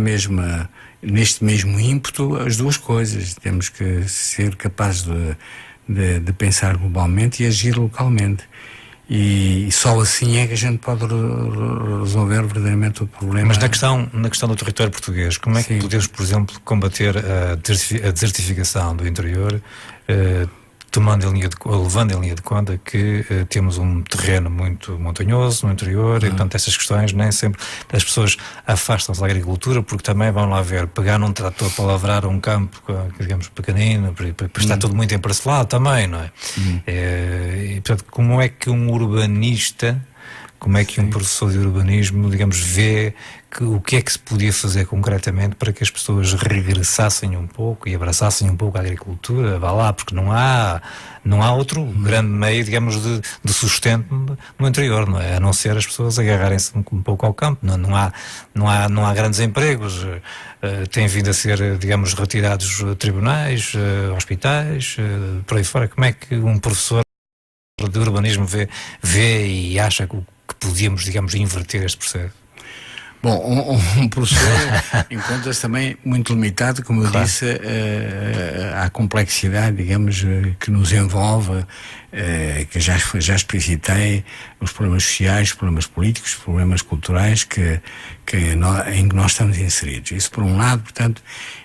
mesmo ímpeto as duas coisas. Temos que ser capazes de pensar globalmente e agir localmente. E só assim é que a gente pode resolver verdadeiramente o problema. Mas na questão do território português, como é que podemos, por exemplo, combater a desertificação do interior, levando em linha de conta que temos um terreno muito montanhoso no interior e, portanto, essas questões nem sempre as pessoas afastam-se da agricultura porque também vão lá ver, pegar num trator para lavrar um campo, digamos, pequenino, para estar tudo muito emparcelado também, não é? E, portanto, como é que um urbanista, como é que um professor de urbanismo, digamos, vê o que é que se podia fazer concretamente para que as pessoas regressassem um pouco e abraçassem um pouco a agricultura, vá lá, porque não há outro grande meio, digamos, de sustento no interior, não é? A não ser as pessoas agarrarem-se um pouco ao campo, não há grandes empregos, têm vindo a ser, digamos, retirados tribunais, hospitais, por aí fora. Como é que um professor de urbanismo vê e acha que podíamos, digamos, inverter este processo? Bom, um professor encontra-se também muito limitado, como eu disse, à complexidade, digamos, que nos envolve, que já explicitei, os problemas sociais, os problemas políticos, os problemas culturais em que nós estamos inseridos. Isso, por um lado, portanto,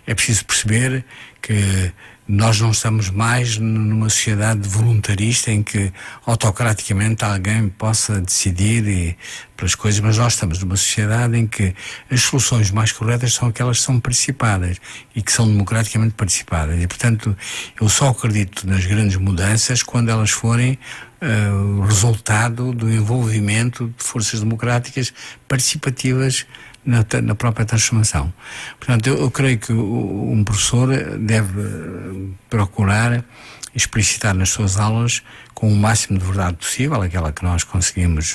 é preciso perceber que nós não estamos mais numa sociedade voluntarista em que autocraticamente alguém possa decidir pelas coisas, mas nós estamos numa sociedade em que as soluções mais corretas são aquelas que são participadas e que são democraticamente participadas. E, portanto, eu só acredito nas grandes mudanças quando elas forem resultado do envolvimento de forças democráticas participativas na própria transformação. Portanto, eu creio que um professor deve procurar explicitar nas suas aulas com o máximo de verdade possível, aquela que nós conseguimos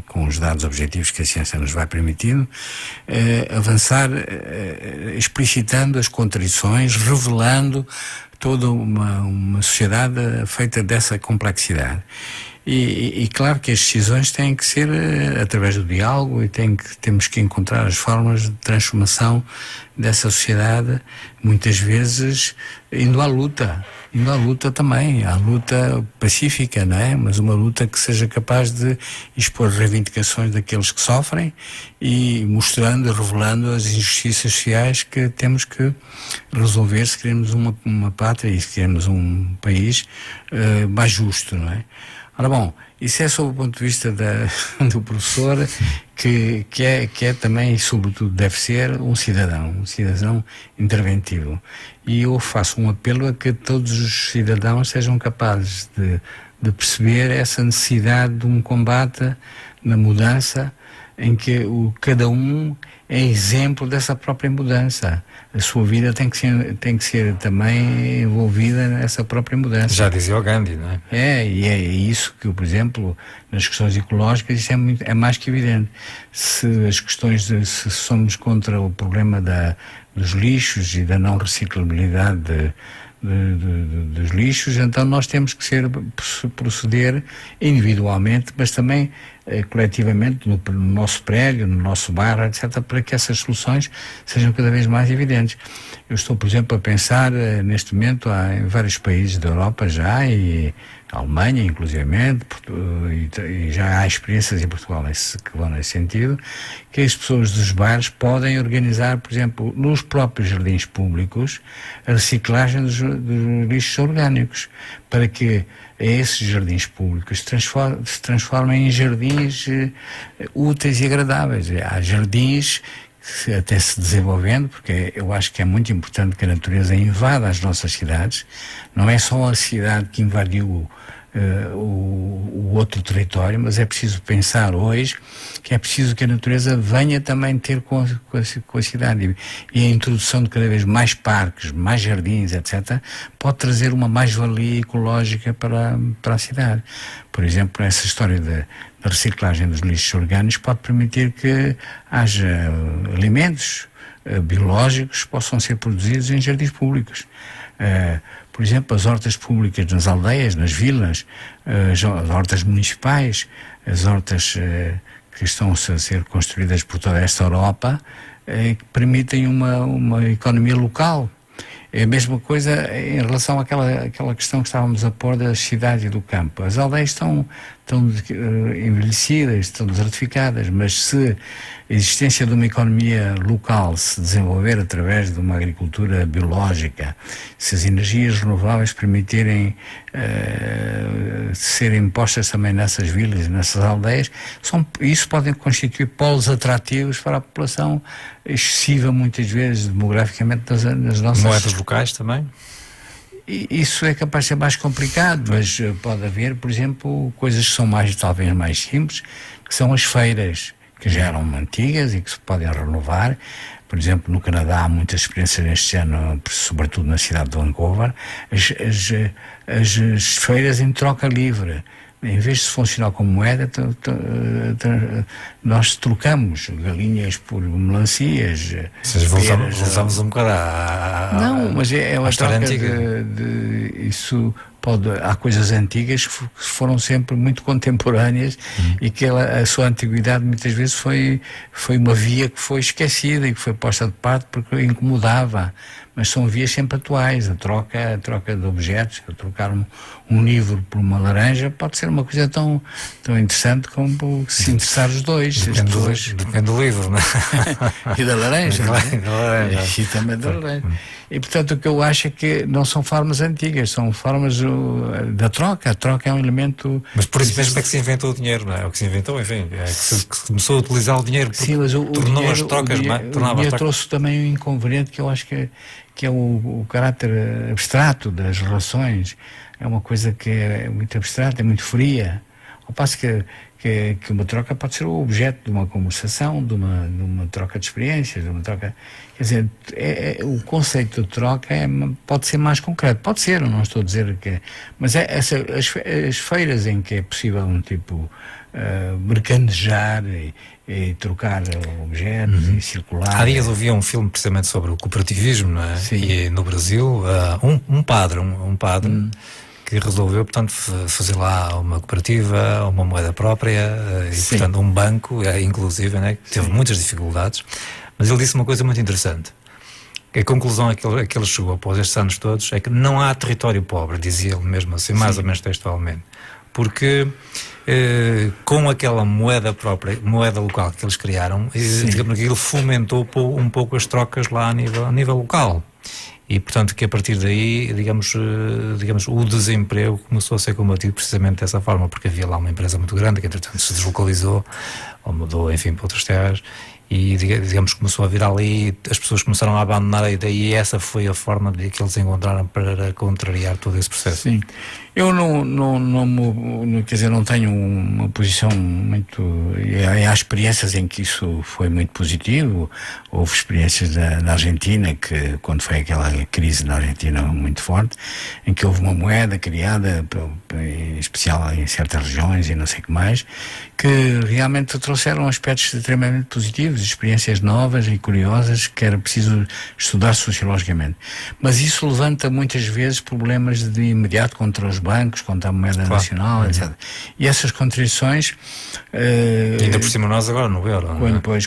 com os dados objetivos que a ciência nos vai permitindo, avançar explicitando as contradições, revelando toda uma sociedade feita dessa complexidade. E claro que as decisões têm que ser através do diálogo e temos que encontrar as formas de transformação dessa sociedade, muitas vezes indo à luta também, à luta pacífica, não é? Mas uma luta que seja capaz de expor reivindicações daqueles que sofrem e mostrando e revelando as injustiças sociais que temos que resolver se queremos uma pátria e se queremos um país mais justo, não é? Ora bom, isso é sob o ponto de vista do professor que é também, sobretudo, deve ser um cidadão interventivo. E eu faço um apelo a que todos os cidadãos sejam capazes de perceber essa necessidade de um combate na mudança em que cada um é exemplo dessa própria mudança. A sua vida tem que ser também envolvida nessa própria mudança. Já dizia o Gandhi, não é? E é isso que, por exemplo, nas questões ecológicas, isso é mais que evidente. Se somos contra o problema dos lixos e da não reciclabilidade dos lixos, então nós temos que proceder individualmente, mas também coletivamente no nosso prédio, no nosso bairro, etc., para que essas soluções sejam cada vez mais evidentes. Eu estou, por exemplo, a pensar neste momento em vários países da Europa já, e a Alemanha, inclusivamente, e já há experiências em Portugal que vão nesse sentido, que as pessoas dos bairros podem organizar, por exemplo, nos próprios jardins públicos, a reciclagem dos lixos orgânicos, para que esses jardins públicos se transformem em jardins úteis e agradáveis. Há jardins que até se desenvolvendo, porque eu acho que é muito importante que a natureza invada as nossas cidades. Não é só a cidade que invadiu o outro território, mas é preciso pensar hoje que é preciso que a natureza venha também ter com a cidade, e a introdução de cada vez mais parques, mais jardins, etc., pode trazer uma mais-valia ecológica para a cidade. Por exemplo, essa história da reciclagem dos lixos orgânicos pode permitir que haja alimentos biológicos que possam ser produzidos em jardins públicos. Por exemplo, as hortas públicas nas aldeias, nas vilas, as hortas municipais, as hortas que estão a ser construídas por toda esta Europa, que permitem uma economia local. É a mesma coisa em relação àquela questão que estávamos a pôr das cidades e do campo. As aldeias estão envelhecidas, estão desertificadas, mas se a existência de uma economia local se desenvolver através de uma agricultura biológica, se as energias renováveis permitirem serem postas também nessas vilas, nessas aldeias, isso podem constituir polos atrativos para a população excessiva, muitas vezes, demograficamente, nas nossas... Moedas locais também? Isso é capaz de ser mais complicado, mas pode haver, por exemplo, coisas que são talvez mais simples, que são as feiras, que já eram antigas e que se podem renovar. Por exemplo, no Canadá há muitas experiências neste ano, sobretudo na cidade de Vancouver, as feiras em troca livre. Em vez de funcionar como moeda, nós trocamos galinhas por melancias. Ou seja, voltamos um bocado Não, mas é uma troca antiga. Isso há coisas antigas que foram sempre muito contemporâneas e que a sua antiguidade muitas vezes foi uma via que foi esquecida e que foi posta de parte porque incomodava. Mas são vias sempre atuais. A troca de objetos, trocar um livro por uma laranja pode ser uma coisa tão interessante como se interessar os dois. Depende do livro, não é? E da laranja, não é? E também da laranja. E portanto o que eu acho é que não são formas antigas, são formas da troca. A troca é um elemento... Mas por isso mesmo é que se inventou o dinheiro, não é? O que se inventou, enfim, é que se começou a utilizar o dinheiro, sim, mas tornou as trocas... O dinheiro trouxe também um inconveniente que eu acho que é o caráter abstrato das relações. É uma coisa que é muito abstrata, é muito fria. Ao passo que uma troca pode ser o objeto de uma conversação, de uma troca de experiências, de uma troca... Quer dizer, o conceito de troca pode ser mais concreto. Pode ser, não estou a dizer que... Mas as feiras em que é possível mercadejar e trocar objetos e circular... Há dias ouvi um filme precisamente sobre o cooperativismo, não é? Sim. E no Brasil, um padre que resolveu, portanto, fazer lá uma cooperativa, uma moeda própria, e, portanto, um banco, inclusive, né, que teve muitas dificuldades, mas ele disse uma coisa muito interessante. A conclusão a que ele chegou após estes anos todos é que não há território pobre, dizia ele mesmo assim, mais ou menos textualmente, porque com aquela moeda própria, moeda local que eles criaram, digamos que ele fomentou um pouco as trocas lá a nível local. E, portanto, que a partir daí, digamos, o desemprego começou a ser combatido precisamente dessa forma, porque havia lá uma empresa muito grande que, entretanto, se deslocalizou, ou mudou, enfim, para outras terras, e, digamos, começou a vir ali, as pessoas começaram a abandonar a ideia, e essa foi a forma que eles encontraram para contrariar todo esse processo. Sim. Eu quer dizer, não tenho uma posição muito... Há experiências em que isso foi muito positivo. Houve experiências na Argentina, que quando foi aquela crise na Argentina muito forte, em que houve uma moeda criada, em especial em certas regiões e não sei o que mais, que realmente trouxeram aspectos extremamente positivos, experiências novas e curiosas que era preciso estudar sociologicamente. Mas isso levanta muitas vezes problemas de imediato contra os bancos, contra a moeda nacional, etc. E essas contradições... ainda por cima nós agora no euro.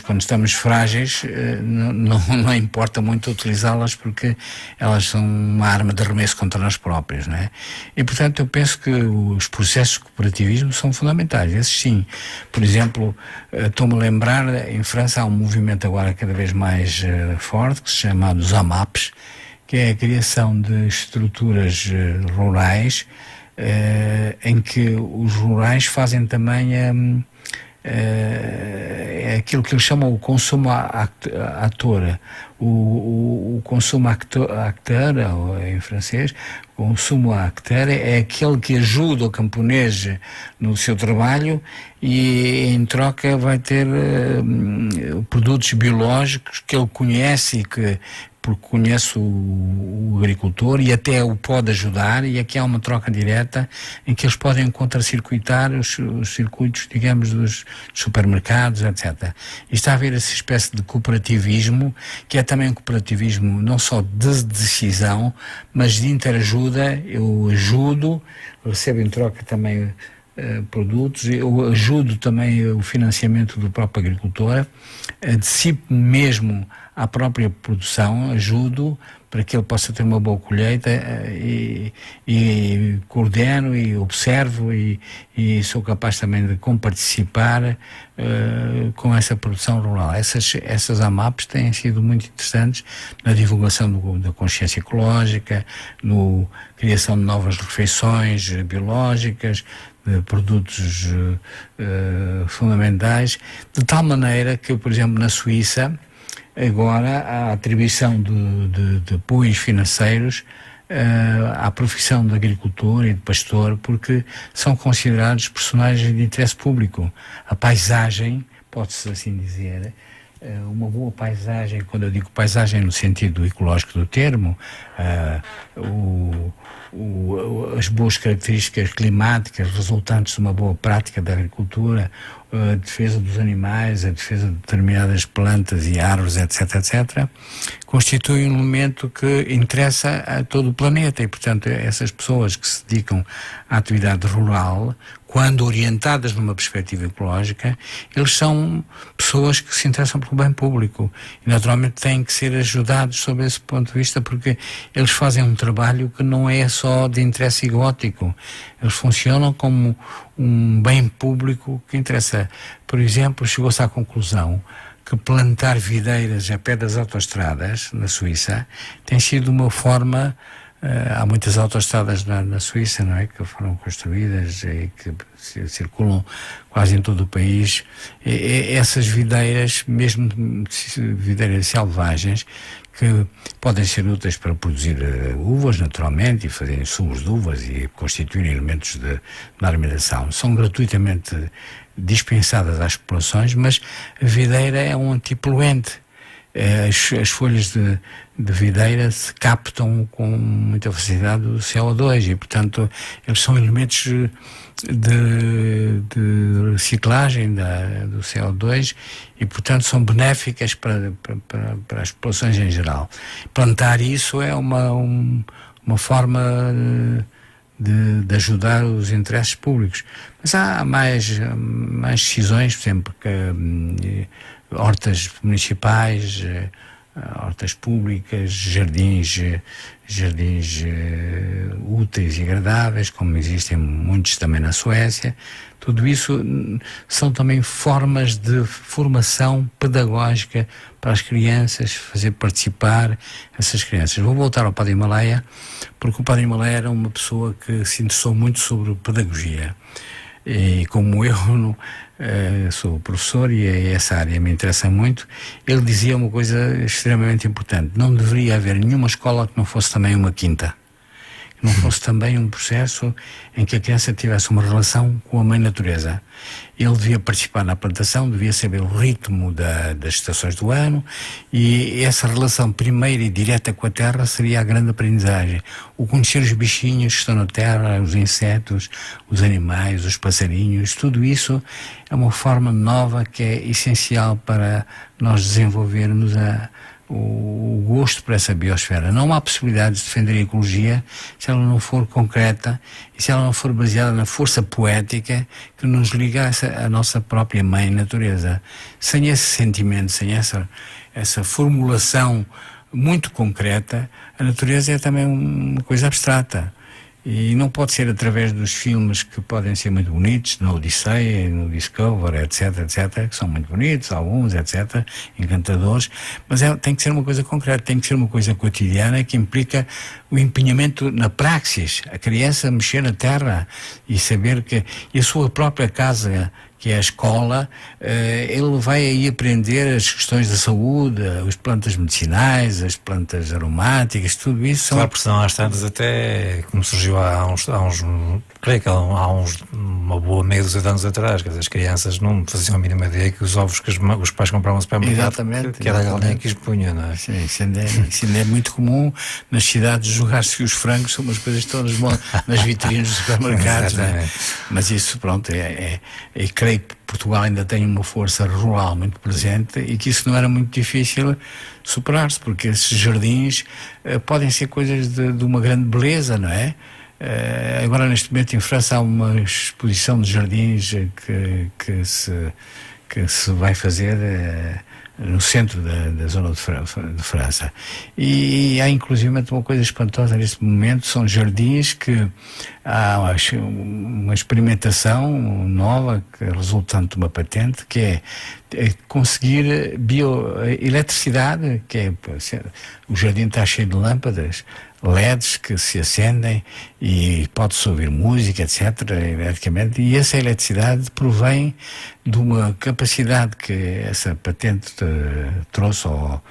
Quando estamos frágeis, não importa muito utilizá-las porque elas são uma arma de arremesso contra nós próprios, não é? E, portanto, eu penso que os processos de cooperativismo são fundamentais, esses sim. Por exemplo, estou-me a lembrar, em França há um movimento agora cada vez mais forte, que se chama dos AMAPs, que é a criação de estruturas rurais em que os rurais fazem também é aquilo que eles chamam o consumo acteur. O consumo acteur, em francês, o consumo acteur é aquele que ajuda o camponês no seu trabalho e em troca vai ter produtos biológicos que ele conhece e porque conhece o agricultor e até o pode ajudar, e aqui há uma troca direta em que eles podem contracircuitar os circuitos, digamos, dos supermercados, etc. E está a haver essa espécie de cooperativismo, que é também um cooperativismo não só de decisão, mas de interajuda. Eu ajudo, recebo em troca também produtos, eu ajudo também o financiamento do próprio agricultor, antecipo mesmo à própria produção, ajudo para que ele possa ter uma boa colheita e coordeno e observo e sou capaz também de comparticipar com essa produção rural. Essas AMAPs têm sido muito interessantes na divulgação da consciência ecológica, na criação de novas refeições biológicas, de produtos fundamentais, de tal maneira que, por exemplo, na Suíça, agora a atribuição de apoios financeiros à profissão de agricultor e de pastor, porque são considerados personagens de interesse público. A paisagem, pode-se assim dizer, uma boa paisagem, quando eu digo paisagem no sentido ecológico do termo, as boas características climáticas resultantes de uma boa prática da agricultura, a defesa dos animais, a defesa de determinadas plantas e árvores, etc., etc., constitui um elemento que interessa a todo o planeta e, portanto, essas pessoas que se dedicam à atividade rural, quando orientadas numa perspectiva ecológica, eles são pessoas que se interessam pelo bem público e, naturalmente, têm que ser ajudados sob esse ponto de vista, porque eles fazem um trabalho que não é só de interesse egótico. Eles funcionam como um bem público que interessa. Por exemplo, chegou-se à conclusão que plantar videiras a pé das autoestradas na Suíça tem sido uma forma. Há muitas autoestradas na Suíça, não é, que foram construídas e que circulam quase em todo o país. Essas videiras, mesmo videiras selvagens, que podem ser úteis para produzir uvas, naturalmente, e fazerem sumos de uvas e constituírem elementos de alimentação, são gratuitamente dispensadas às populações, mas a videira é um antipoluente. As folhas de videira se captam com muita facilidade o CO2 e, portanto, eles são elementos de reciclagem do CO2 e, portanto, são benéficas para as populações em geral. Plantar isso é uma forma de ajudar os interesses públicos. Mas há mais decisões, por exemplo, que hortas municipais, hortas públicas, jardins úteis e agradáveis, como existem muitos também na Suécia. Tudo isso são também formas de formação pedagógica para as crianças, fazer participar essas crianças. Vou voltar ao Padre Himalaia, porque o Padre Himalaia era uma pessoa que se interessou muito sobre pedagogia. E como eu sou professor e essa área me interessa muito, ele dizia uma coisa extremamente importante: não deveria haver nenhuma escola que não fosse também uma quinta, que não fosse também um processo em que a criança tivesse uma relação com a mãe natureza. Ele devia participar na plantação, devia saber o ritmo das estações do ano, e essa relação primeira e direta com a terra seria a grande aprendizagem. O conhecer os bichinhos que estão na terra, os insetos, os animais, os passarinhos, tudo isso é uma forma nova que é essencial para nós desenvolvermos o gosto por essa biosfera. Não há possibilidade de defender a ecologia se ela não for concreta e se ela não for baseada na força poética que nos liga à nossa própria mãe natureza. Sem esse sentimento, sem essa formulação muito concreta, a natureza é também uma coisa abstrata. E não pode ser através dos filmes que podem ser muito bonitos, no Odisseia, no Discovery, etc., que são muito bonitos, alguns, etc., encantadores, mas tem que ser uma coisa concreta, tem que ser uma coisa cotidiana que implica o empenhamento na praxis, a criança mexer na terra e saber que a sua própria casa, que é a escola, ele vai aí aprender as questões da saúde, as plantas medicinais, as plantas aromáticas, tudo isso. Claro, porque senão às tantas até, como surgiu há uns creio que uma boa meia dúzia de anos atrás, que as crianças não faziam a mínima ideia que os ovos que os pais compravam no supermercado, que era a galinha que os punha, não é? Sim, isso ainda é muito comum nas cidades jogar-se os frangos, são umas coisas todas nas vitrines dos supermercados, né? Mas isso, pronto, e creio que Portugal ainda tem uma força rural muito presente e que isso não era muito difícil superar-se, porque esses jardins podem ser coisas de uma grande beleza, não é? Agora neste momento em França há uma exposição de jardins que se vai fazer no centro da zona de França, e há inclusive uma coisa espantosa neste momento, são jardins que há uma experimentação nova resultante de uma patente, que é conseguir bioeletricidade, que é, o jardim está cheio de lâmpadas LEDs que se acendem e pode-se ouvir música, etc., eletricamente, e essa eletricidade provém de uma capacidade que essa patente trouxe ao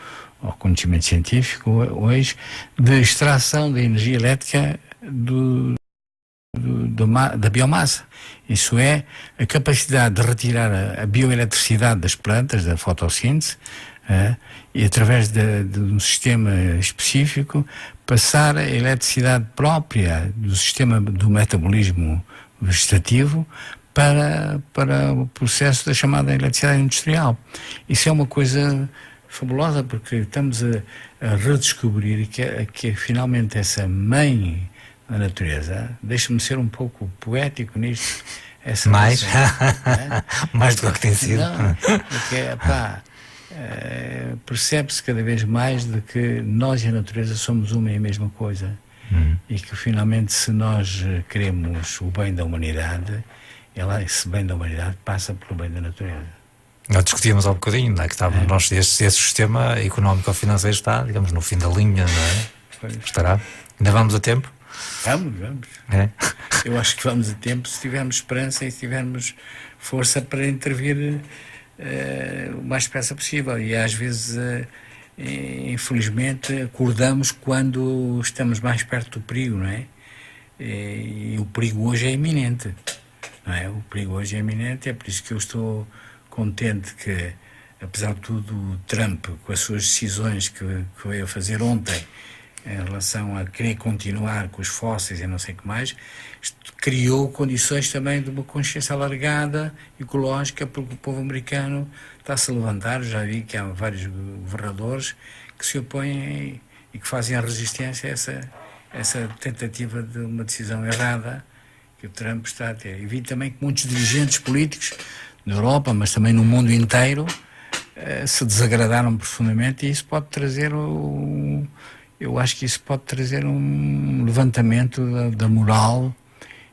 conhecimento científico hoje, de extração da energia elétrica da biomassa. Isso é a capacidade de retirar a bioeletricidade das plantas, da fotossíntese, e através de um sistema específico passar a eletricidade própria do sistema do metabolismo vegetativo para o processo da chamada eletricidade industrial. Isso é uma coisa fabulosa, porque estamos a redescobrir que finalmente essa mãe da natureza, deixa-me ser um pouco poético nisto, essa mais nossa, mais do que tem sido. Não, porque, percebe-se cada vez mais de que nós e a natureza somos uma e a mesma coisa, e que finalmente, se nós queremos o bem da humanidade, esse bem da humanidade passa pelo bem da natureza. Nós discutíamos há um bocadinho, não é? Que estávamos, esse sistema económico-financeiro está, digamos, no fim da linha, não é? Pois. Estará? Ainda vamos a tempo? Vamos. É? Eu acho que vamos a tempo se tivermos esperança e se tivermos força para intervir o mais depressa possível. E às vezes, infelizmente, acordamos quando estamos mais perto do perigo, não é? E o perigo hoje é iminente, não é? O perigo hoje é iminente, é por isso que eu estou contente que, apesar de tudo, o Trump, com as suas decisões que veio a fazer ontem, em relação a querer continuar com os fósseis e não sei o que mais, criou condições também de uma consciência alargada, ecológica, porque o povo americano está-se a levantar. Já vi que há vários governadores que se opõem e que fazem a resistência a essa tentativa de uma decisão errada que o Trump está a ter. E vi também que muitos dirigentes políticos na Europa, mas também no mundo inteiro, se desagradaram profundamente, e isso pode trazer eu acho que isso pode trazer um levantamento da moral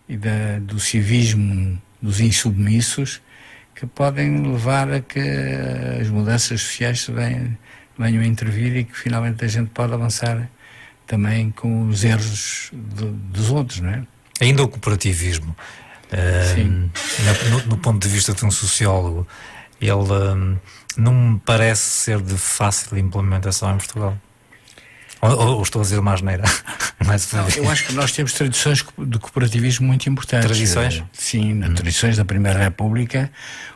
e do civismo dos insubmissos, que podem levar a que as mudanças sociais venham a intervir, e que finalmente a gente pode avançar também com os erros dos outros, não é? Ainda o cooperativismo, no ponto de vista de um sociólogo, ele não me parece ser de fácil implementação em Portugal. Ou estou a dizer uma asneira? Não, eu acho que nós temos tradições de cooperativismo muito importantes. Tradições? Sim, tradições da Primeira República.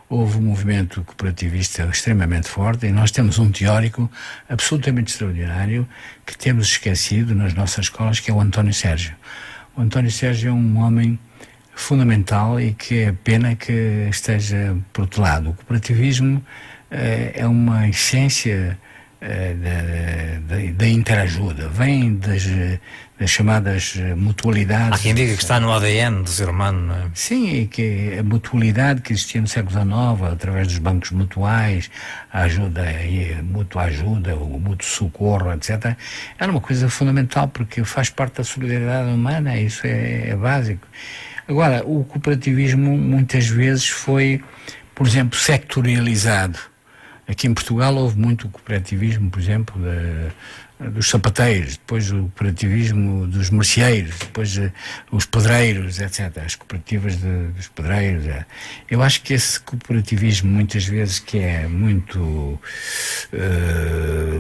Houve um movimento cooperativista extremamente forte, e nós temos um teórico absolutamente extraordinário que temos esquecido nas nossas escolas, que é o António Sérgio. O António Sérgio é um homem fundamental, e que é pena que esteja por outro lado. O cooperativismo é uma essência da interajuda, vem das chamadas mutualidades. Há quem diga que está no ADN do ser humano, não é? Sim, e que a mutualidade que existia no século XIX, através dos bancos mutuais, a mútua ajuda, o mútuo socorro, etc., era uma coisa fundamental, porque faz parte da solidariedade humana, isso é básico. Agora, o cooperativismo muitas vezes foi, por exemplo, sectorializado. Aqui em Portugal houve muito o cooperativismo, por exemplo, dos sapateiros, depois o cooperativismo dos merceeiros, depois os pedreiros, etc. As cooperativas dos pedreiros. Eu acho que esse cooperativismo, muitas vezes, que é muito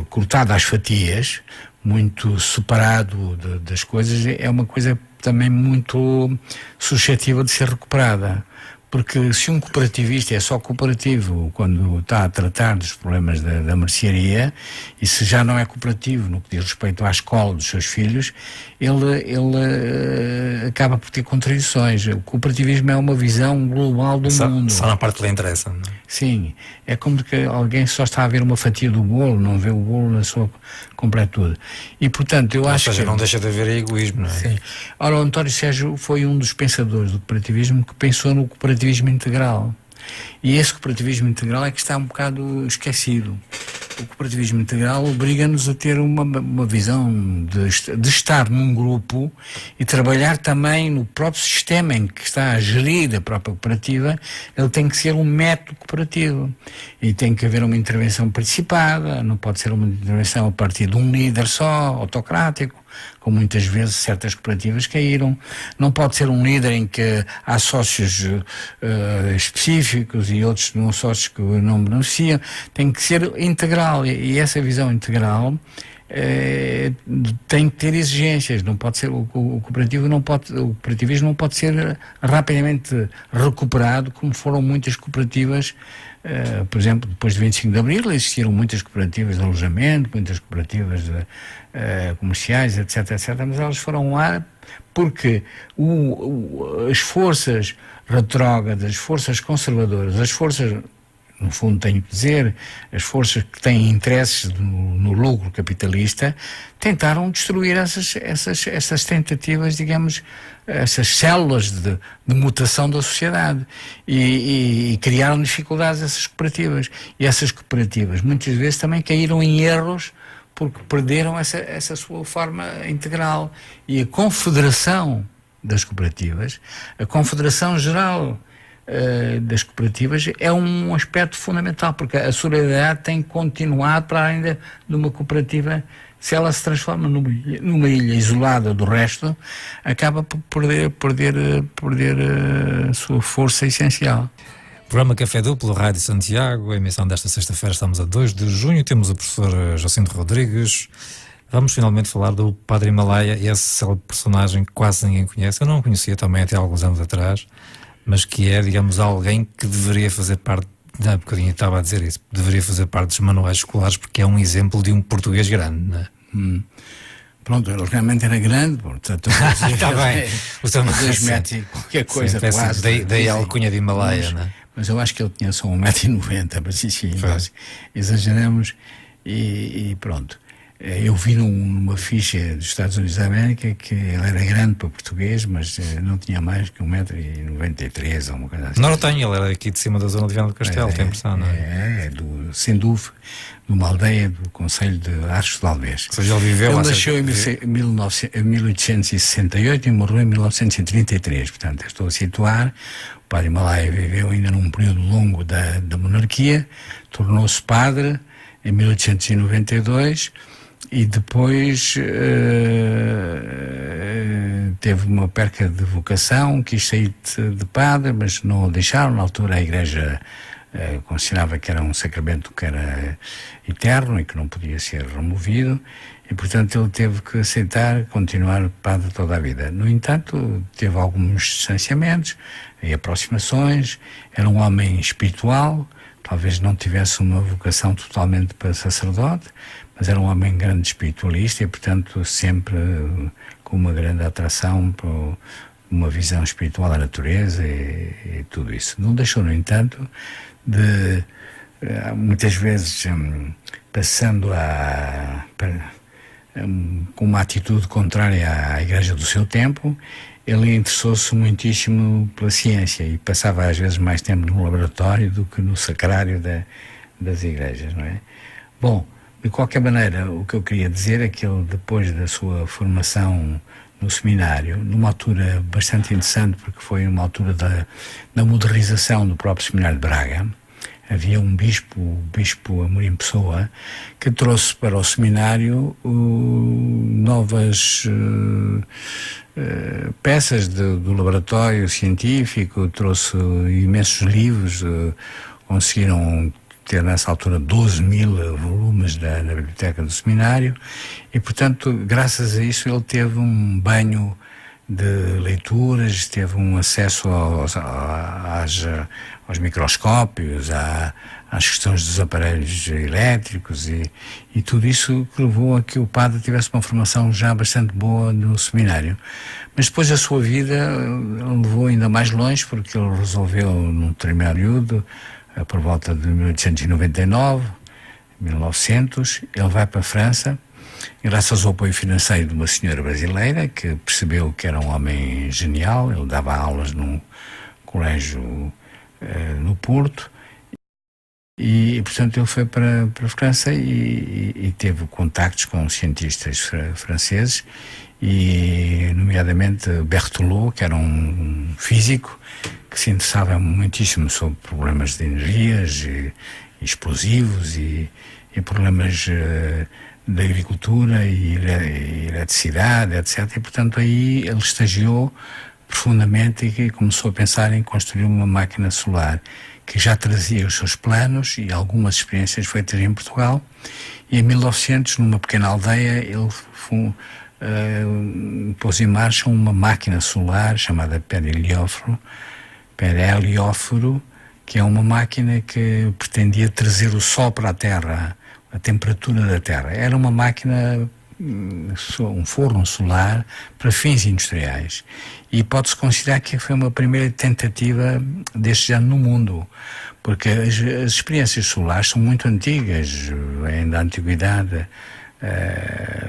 cortado às fatias, muito separado das coisas, é uma coisa também muito suscetível de ser recuperada. Porque se um cooperativista é só cooperativo quando está a tratar dos problemas da mercearia, e se já não é cooperativo no que diz respeito à escola dos seus filhos, ele acaba por ter contradições. O cooperativismo é uma visão global do mundo. Só na parte que lhe interessa, não é? Sim, é como que alguém só está a ver uma fatia do bolo, não vê o bolo na sua completude. E, portanto, eu acho que... Ou seja, não deixa de haver egoísmo, não é? Sim. Ora, o António Sérgio foi um dos pensadores do cooperativismo que pensou no cooperativismo integral. E esse cooperativismo integral é que está um bocado esquecido. O cooperativismo integral obriga-nos a ter uma visão de estar num grupo e trabalhar também no próprio sistema em que está a gerir a própria cooperativa. Ele tem que ser um método cooperativo e tem que haver uma intervenção participada, não pode ser uma intervenção a partir de um líder só, autocrático, como muitas vezes certas cooperativas caíram. Não pode ser um líder em que há sócios específicos e outros não sócios que não beneficiam. Tem que ser integral, e essa visão integral tem que ter exigências. Não pode ser o cooperativismo não pode ser rapidamente recuperado, como foram muitas cooperativas. Por exemplo, depois de 25 de Abril existiram muitas cooperativas de alojamento, muitas cooperativas comerciais, etc, mas elas foram lá porque as forças retrógradas, as forças conservadoras, as forças, no fundo tenho que dizer, as forças que têm interesses no lucro capitalista, tentaram destruir essas tentativas, digamos, essas células de mutação da sociedade e criaram dificuldades a essas cooperativas. E essas cooperativas muitas vezes também caíram em erros porque perderam essa sua forma integral. E a confederação das cooperativas, a confederação geral das cooperativas é um aspecto fundamental, porque a solidariedade tem continuado para além de uma cooperativa. Se ela se transforma numa ilha isolada do resto, acaba por perder a sua força essencial. Programa Café Duplo, Rádio Santiago, a emissão desta sexta-feira, estamos a 2 de junho, temos o professor Jacinto Rodrigues. Vamos finalmente falar do Padre Himalaia, esse personagem que quase ninguém conhece. Eu não o conhecia também até alguns anos atrás, mas que é, digamos, alguém que deveria fazer parte, há bocadinho estava a dizer isso, deveria fazer parte dos manuais escolares, porque é um exemplo de um português grande, não é? Pronto, ele realmente era grande, portanto... Está bem. Os 2 metros e qualquer coisa, sim, quase. Daí a alcunha de Himalaia, não é? Mas eu acho que ele tinha só 1,90 m, mas sim, nós exageramos e pronto. Eu vi numa ficha dos Estados Unidos da América que ele era grande para português, mas não tinha mais que 1,93 m ou uma coisa assim. Não tenho, ele era aqui de cima da zona de Viana do Castelo, tem impressão, não é? É do Senduve, numa aldeia do Concelho de Arcos de Alvés. Ou seja, ele viveu... Ele nasceu em 1868 e morreu em 1933, portanto, estou a situar. O Padre Himalaia viveu ainda num período longo da monarquia, tornou-se padre em 1892 e depois teve uma perca de vocação, quis sair de padre, mas não o deixaram. Na altura a Igreja considerava que era um sacramento que era eterno e que não podia ser removido, e portanto ele teve que aceitar continuar padre toda a vida. No entanto, teve alguns distanciamentos e aproximações. Era um homem espiritual, talvez não tivesse uma vocação totalmente para sacerdote, mas era um homem grande espiritualista e portanto sempre com uma grande atração para uma visão espiritual da natureza e tudo isso. Não deixou, no entanto, de muitas vezes passando com uma atitude contrária à Igreja do seu tempo. Ele interessou-se muitíssimo pela ciência e passava às vezes mais tempo no laboratório do que no sacrário das igrejas, não é? Bom, de qualquer maneira, o que eu queria dizer é que ele, depois da sua formação no seminário, numa altura bastante interessante, porque foi uma altura da modernização do próprio seminário de Braga, havia um bispo, o bispo Amorim Pessoa, que trouxe para o seminário novas peças do laboratório científico, trouxe imensos livros, conseguiram ter nessa altura 12.000 volumes na biblioteca do seminário, e portanto, graças a isso, ele teve um banho de leituras, teve um acesso aos microscópios, às questões dos aparelhos elétricos e tudo isso que levou a que o padre tivesse uma formação já bastante boa no seminário. Mas depois a sua vida levou ainda mais longe, porque ele resolveu, num determinado período, por volta de 1899, 1900, ele vai para a França, graças ao apoio financeiro de uma senhora brasileira que percebeu que era um homem genial. Ele dava aulas num colégio no Porto e portanto ele foi para a França e teve contactos com cientistas franceses, e nomeadamente Berthelot, que era um físico que se interessava muitíssimo sobre problemas de energias e explosivos e problemas da agricultura e eletricidade, etc. E, portanto, aí ele estagiou profundamente e começou a pensar em construir uma máquina solar, que já trazia os seus planos e algumas experiências feitas em Portugal. E em 1900, numa pequena aldeia, ele pôs em marcha uma máquina solar chamada perelióforo, que é uma máquina que pretendia trazer o sol para a Terra, a temperatura da Terra. Era uma máquina, um forno solar para fins industriais. E pode-se considerar que foi uma primeira tentativa deste género no mundo, porque as experiências solares são muito antigas, vêm da antiguidade,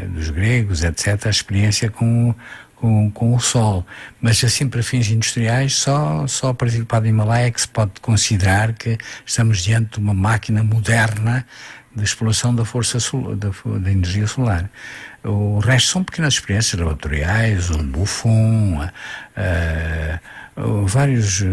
dos gregos, etc., a experiência com o Sol. Mas assim, para fins industriais, só a partir do Padre Himalaia é que se pode considerar que estamos diante de uma máquina moderna de exploração da força da energia solar. O resto são pequenas experiências laboratoriais, o Buffon, vários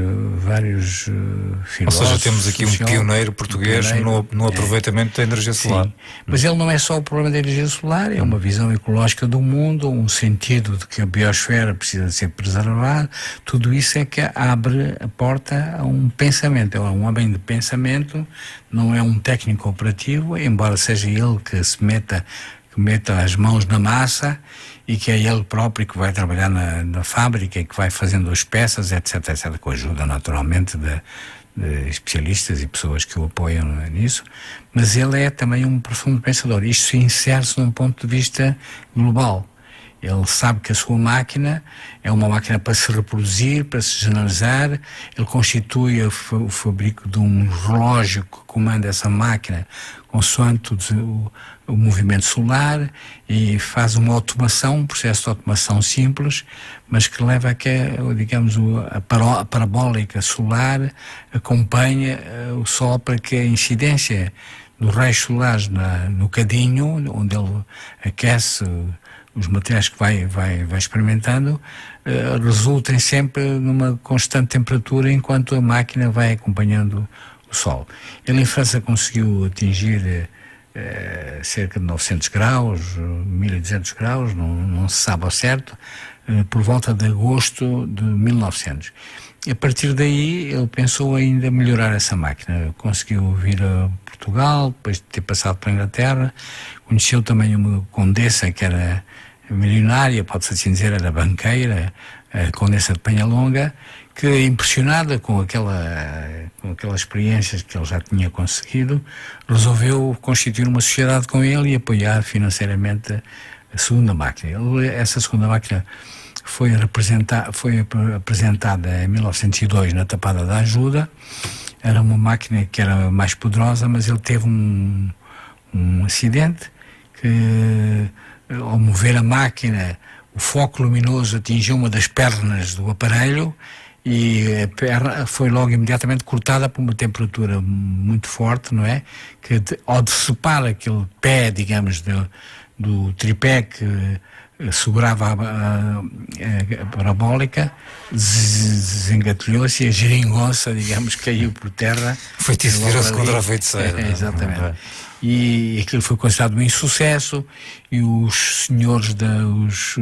filósofos. Ou seja, temos aqui um pioneiro português no aproveitamento da energia solar. Sim. Mas ele não é só o problema da energia solar, é uma visão ecológica do mundo, um sentido de que a biosfera precisa ser preservada. Tudo isso é que abre a porta a um pensamento. É um homem de pensamento, não é um técnico operativo, embora seja ele que meta as mãos na massa, e que é ele próprio que vai trabalhar na fábrica e que vai fazendo as peças, etc., etc., com a ajuda naturalmente de especialistas e pessoas que o apoiam nisso. Mas ele é também um profundo pensador. Isto insere-se num ponto de vista global. Ele sabe que a sua máquina é uma máquina para se reproduzir, para se generalizar. Ele constitui o fabrico de um relógio que comanda essa máquina consoante o movimento solar, e faz uma automação, um processo de automação simples, mas que leva a que, digamos, a parabólica solar acompanhe o Sol, para que a incidência dos raios solares no cadinho, onde ele aquece os materiais que vai experimentando, resultem sempre numa constante temperatura enquanto a máquina vai acompanhando o Sol. Ele em França conseguiu atingir cerca de 900 graus, 1200 graus, não se sabe ao certo, por volta de agosto de 1900. E a partir daí ele pensou ainda melhorar essa máquina. Conseguiu vir a Portugal, depois de ter passado pela Inglaterra. Conheceu também uma condessa que era milionária, pode-se assim dizer, era banqueira, a condessa de Penhalonga, que, impressionada com aquelas experiências que ele já tinha conseguido, resolveu constituir uma sociedade com ele e apoiar financeiramente a segunda máquina. Essa segunda máquina foi apresentada em 1902 na Tapada da Ajuda. Era uma máquina que era mais poderosa, mas ele teve um acidente que, ao mover a máquina, o foco luminoso atingiu uma das pernas do aparelho e a perna foi logo imediatamente cortada por uma temperatura muito forte, não é? Que ao decepar aquele pé, digamos, do tripé que segurava a parabólica, desengatilhou-se e a geringonça, digamos, caiu por terra. Foi isso que virou-se contra a feiticeira. Exatamente. E aquilo foi considerado um insucesso, e os senhores os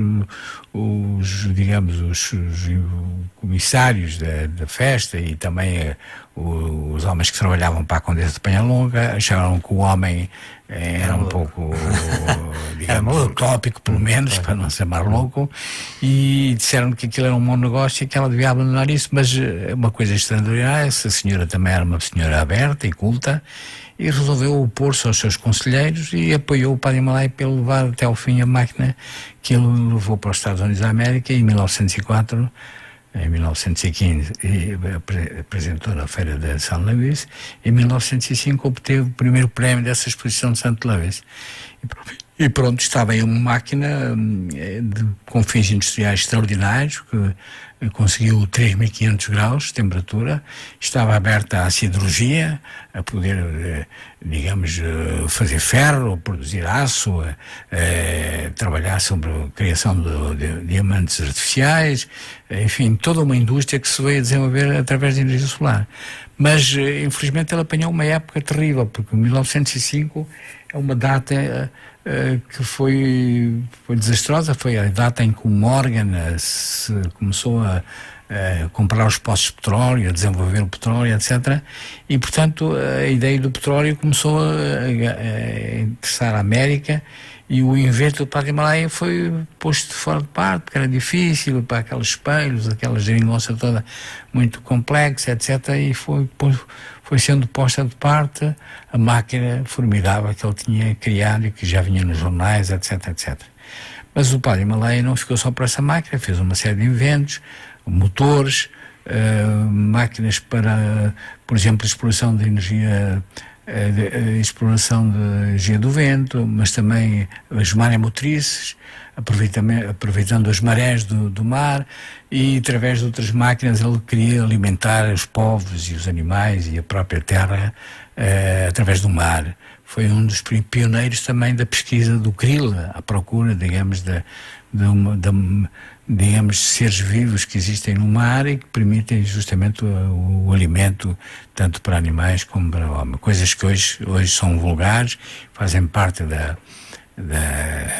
comissários da festa e também os homens que trabalhavam para a Condessa de Penhalonga acharam que o homem era um pouco, digamos, utópico, pelo menos, para não ser mais louco, e disseram que aquilo era um bom negócio e que ela devia abandonar isso. Mas uma coisa extraordinária, essa senhora também era uma senhora aberta e culta, e resolveu opor-se aos seus conselheiros e apoiou o Padre Malay para ele levar até ao fim a máquina, que ele levou para os Estados Unidos da América em 1904, em 1915 apresentou na Feira de São Luís, em 1905 obteve o primeiro prémio dessa exposição de St. Louis. E pronto, estava aí uma máquina com fins industriais extraordinários, que conseguiu 3.500 graus de temperatura, estava aberta à siderurgia, a poder, digamos, fazer ferro, produzir aço, trabalhar sobre a criação de diamantes artificiais, enfim, toda uma indústria que se veio a desenvolver através da energia solar. Mas, infelizmente, ele apanhou uma época terrível, porque 1905 é uma data que foi desastrosa. Foi a data em que o Morgan começou a comprar os poços de petróleo, a desenvolver o petróleo, etc. E, portanto, a ideia do petróleo começou a interessar a América, e o invento do Padre Malay foi posto fora de parte, porque era difícil, para aqueles espelhos, aquela geringonça toda muito complexa, etc. E foi sendo posta de parte a máquina formidável que ele tinha criado e que já vinha nos jornais, etc, etc. Mas o Padre Malay não ficou só por essa máquina, fez uma série de inventos, motores, máquinas para, por exemplo, exploração de energia, exploração de energia do vento, mas também as maremotrices, aproveitando as marés do mar, e através de outras máquinas ele queria alimentar os povos e os animais e a própria terra através do mar. Foi um dos pioneiros também da pesquisa do krill, à procura, digamos, digamos, seres vivos que existem no mar e que permitem justamente o alimento tanto para animais como para o homem. Coisas que hoje são vulgares, fazem parte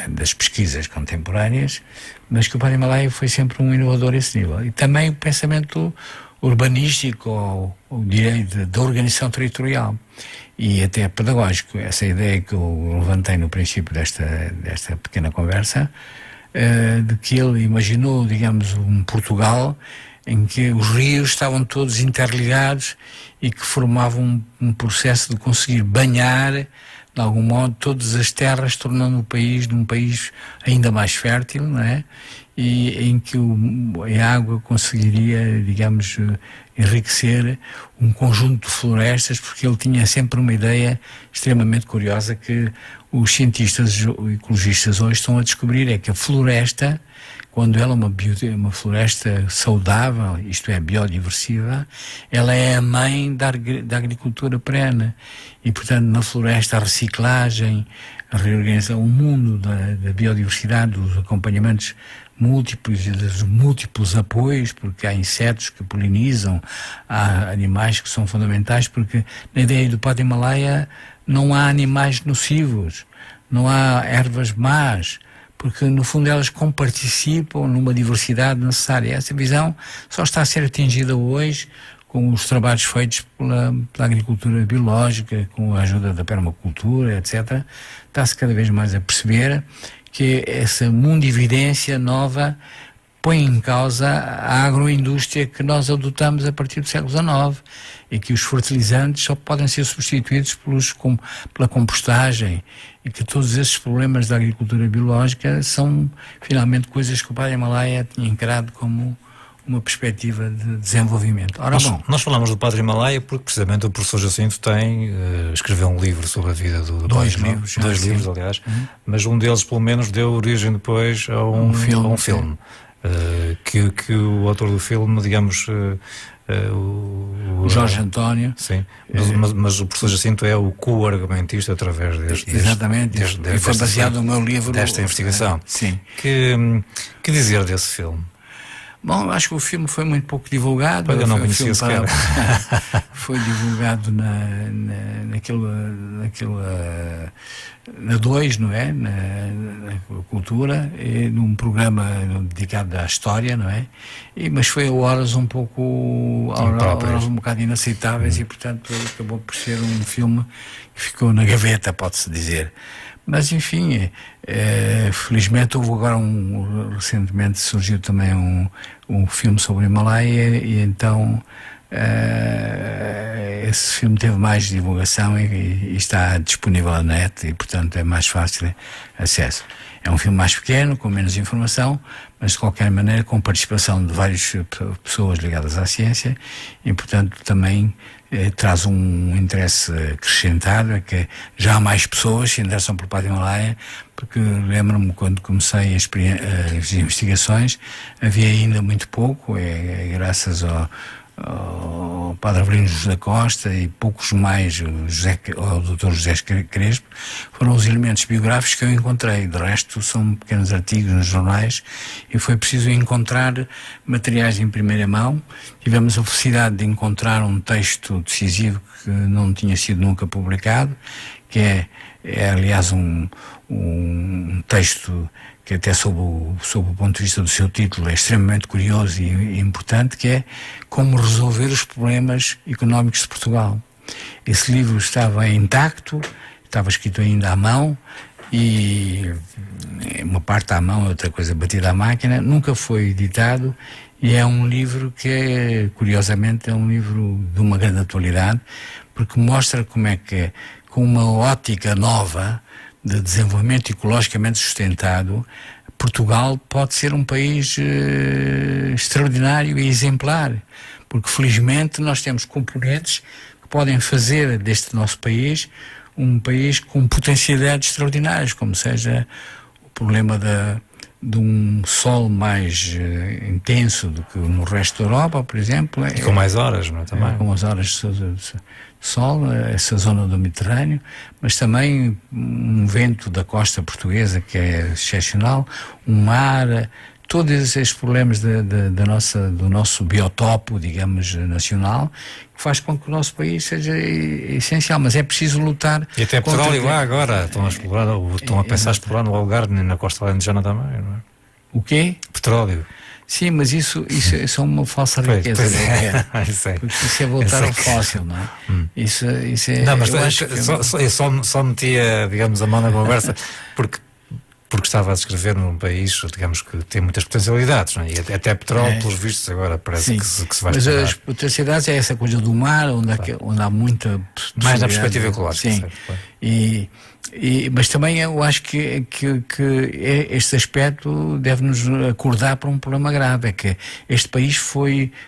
das pesquisas contemporâneas, mas que o Padre Malay foi sempre um inovador a esse nível. E também o pensamento urbanístico, ou direito da organização territorial e até pedagógico. Essa ideia que eu levantei no princípio desta pequena conversa, de que ele imaginou, digamos, um Portugal em que os rios estavam todos interligados e que formavam um processo de conseguir banhar, de algum modo, todas as terras, tornando o país num país ainda mais fértil, não é? E em que a água conseguiria, digamos, enriquecer um conjunto de florestas, porque ele tinha sempre uma ideia extremamente curiosa que os cientistas e ecologistas hoje estão a descobrir, é que a floresta, quando ela é uma floresta saudável, isto é, biodiversiva, ela é a mãe da agricultura perene. E, portanto, na floresta, a reciclagem, a reorganização, o mundo da biodiversidade, dos acompanhamentos múltiplos e dos múltiplos apoios, porque há insetos que polinizam, há animais que são fundamentais, porque na ideia do Padre Malay não há animais nocivos, não há ervas más, porque no fundo elas comparticipam numa diversidade necessária. Essa visão só está a ser atingida hoje com os trabalhos feitos pela agricultura biológica, com a ajuda da permacultura, etc. Está-se cada vez mais a perceber que essa mundividência nova põe em causa a agroindústria que nós adotamos a partir do século XIX, e que os fertilizantes só podem ser substituídos pela compostagem, e que todos esses problemas da agricultura biológica são finalmente coisas que o Padre Malay tinha encarado como uma perspectiva de desenvolvimento. Ora, nós falamos do Padre Malay porque precisamente o professor Jacinto escreveu um livro sobre a vida do dois Padre livros, Malay. Dois livros, aliás, mas um deles pelo menos deu origem depois a um filme. Que o autor do filme, digamos, o Jorge António. Sim, mas o professor Jacinto é o co-argumentista através exatamente, e foi baseado no meu livro desta investigação. Sim. Que dizer desse filme? Bom, acho que o filme foi muito pouco divulgado. Eu não conhecia sequer. Foi divulgado na 2, não é? Na Cultura, e num programa dedicado à história, não é? Mas foi a horas um pouco horas um bocado inaceitáveis e, portanto, acabou por ser um filme que ficou na gaveta, pode-se dizer. Mas, enfim, felizmente houve agora recentemente surgiu também um filme sobre o Himalaia, e então esse filme teve mais divulgação e está disponível na net, e portanto é mais fácil acesso. É um filme mais pequeno, com menos informação, mas de qualquer maneira com participação de várias pessoas ligadas à ciência, e portanto também traz um interesse acrescentado, é que já há mais pessoas que se interessam pelo Padre Himalaia, porque lembro-me quando comecei as investigações, havia ainda muito pouco, graças ao Padre Avelino da Costa e poucos mais, o Dr. José Crespo, foram os elementos biográficos que eu encontrei. De resto são pequenos artigos nos jornais, e foi preciso encontrar materiais em primeira mão. Tivemos a felicidade de encontrar um texto decisivo que não tinha sido nunca publicado, que é aliás um texto que até sob o ponto de vista do seu título é extremamente curioso e importante, que é Como Resolver os Problemas Económicos de Portugal. Esse livro estava intacto, estava escrito ainda à mão, e uma parte à mão, outra coisa batida à máquina, nunca foi editado, e é um livro que curiosamente é um livro de uma grande atualidade, porque mostra como é que, com uma ótica nova de desenvolvimento ecologicamente sustentado, Portugal pode ser um país extraordinário e exemplar, porque felizmente nós temos componentes que podem fazer deste nosso país um país com potencialidades extraordinárias, como seja o problema de um sol mais intenso do que no resto da Europa, por exemplo. E com mais horas, não é? Também. Com as horas de sol, essa zona do Mediterrâneo, mas também um vento da costa portuguesa que é excepcional, um mar, todos esses problemas do nosso biotopo, digamos, nacional, que faz com que o nosso país seja essencial, mas é preciso lutar. E até petróleo lá agora, estão a pensar explorar no Algarve, na costa alentejana também, não é? O quê? Petróleo. Sim, mas isso é só uma falsa riqueza. Porque isso é voltar ao fóssil, não é? Isso é... Não, mas eu só metia, digamos, a mão na conversa porque estava a descrever num país, digamos, que tem muitas potencialidades, não é? E até petróleo, pelos vistos, agora parece que se vai mas explorar. As potencialidades é essa coisa do mar, onde há muita... Mais na perspectiva ecológica. Sim. Certo, claro. Mas também eu acho que este aspecto deve-nos acordar para um problema grave, é que este país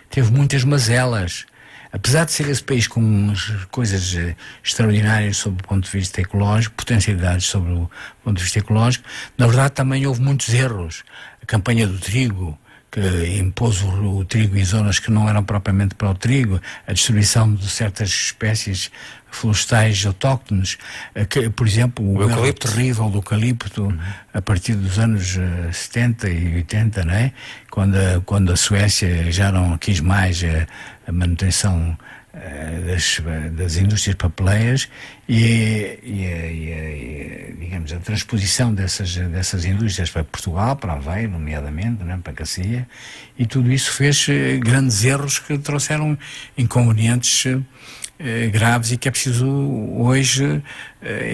teve muitas mazelas. Apesar de ser esse país com coisas extraordinárias sob o ponto de vista ecológico, potencialidades sobre o ponto de vista ecológico, na verdade também houve muitos erros. A campanha do trigo, que impôs o trigo em zonas que não eram propriamente para o trigo, a destruição de certas espécies florestais autóctones, por exemplo, o erro terrível do eucalipto, a partir dos anos 70 e 80, não é? Quando a Suécia já não quis mais a manutenção das indústrias papeleiras digamos, a transposição dessas indústrias para Portugal, para Aveiro, nomeadamente, né, para Cacia, e tudo isso fez grandes erros que trouxeram inconvenientes graves e que é preciso hoje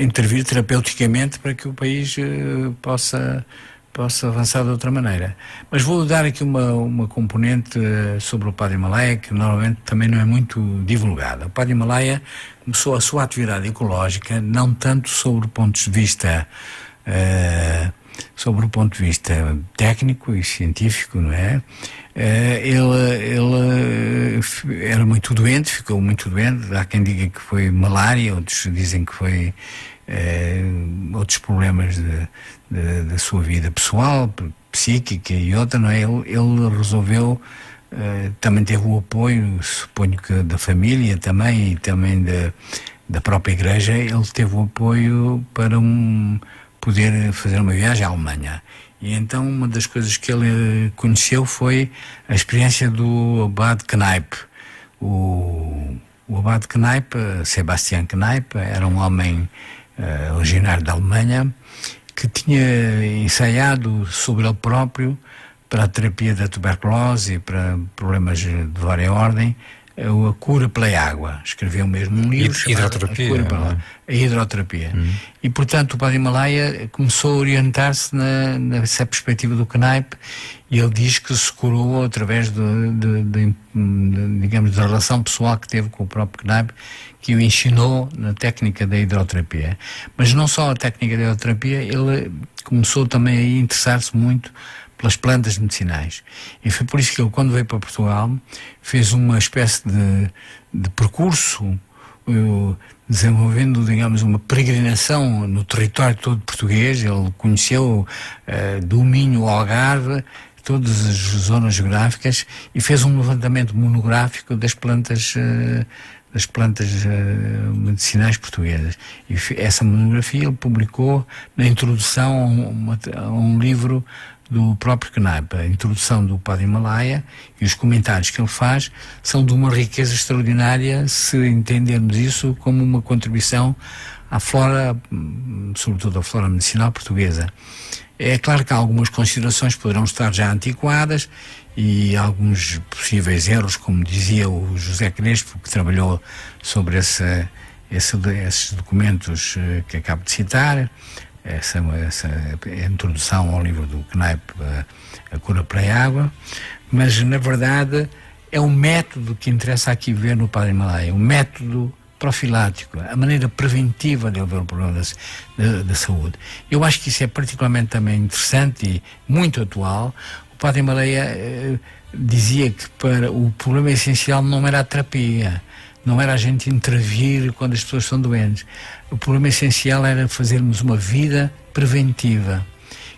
intervir terapeuticamente para que o país possa avançar de outra maneira. Mas vou dar aqui uma componente sobre o Padre Himalaia que normalmente também não é muito divulgada. O Padre Himalaia começou a sua atividade ecológica não tanto sobre pontos de vista técnico e científico, não é? Ele era muito doente, ficou muito doente. Há quem diga que foi malária, outros dizem que foi outros problemas da sua vida pessoal, psíquica e outra, não é? Ele resolveu também teve o apoio, suponho que da família também, e também da própria igreja. Ele teve o apoio para poder fazer uma viagem à Alemanha. E então uma das coisas que ele conheceu foi a experiência do Abade Kneipp. O Abade Kneipp, Sebastian Kneipp, era um homem originário da Alemanha, que tinha ensaiado sobre ele próprio, para a terapia da tuberculose e para problemas de várias ordem, a cura pela água. Escreveu mesmo um livro chamado a hidroterapia. E, portanto, o Padre Himalaia começou a orientar-se nessa perspectiva do Kneipp, e ele diz que se curou através digamos, da relação pessoal que teve com o próprio Kneipp, que o ensinou na técnica da hidroterapia. Mas não só a técnica da hidroterapia, ele começou também a interessar-se muito pelas plantas medicinais. E foi por isso que ele, quando veio para Portugal, fez uma espécie de percurso, desenvolvendo, digamos, uma peregrinação no território todo português. Ele conheceu do Minho ao Algarve, todas as zonas geográficas, e fez um levantamento monográfico das plantas medicinais portuguesas. E essa monografia ele publicou na introdução a um livro do próprio Kneipp. A introdução do Padre Himalaia e os comentários que ele faz são de uma riqueza extraordinária, se entendermos isso como uma contribuição à flora, sobretudo à flora medicinal portuguesa. É claro que algumas considerações poderão estar já antiquadas, e alguns possíveis erros, como dizia o José Crespo, que trabalhou sobre esses documentos que acabo de citar, essa introdução ao livro do Kneipp, a cura pela água. Mas, na verdade, é um método que interessa aqui ver no Padre Himalaia, um método profilático, a maneira preventiva de haver o problema da saúde. Eu acho que isso é particularmente também interessante e muito atual. O Padre Himalaia dizia que o problema essencial não era a terapia, não era a gente intervir quando as pessoas estão doentes. O problema essencial era fazermos uma vida preventiva,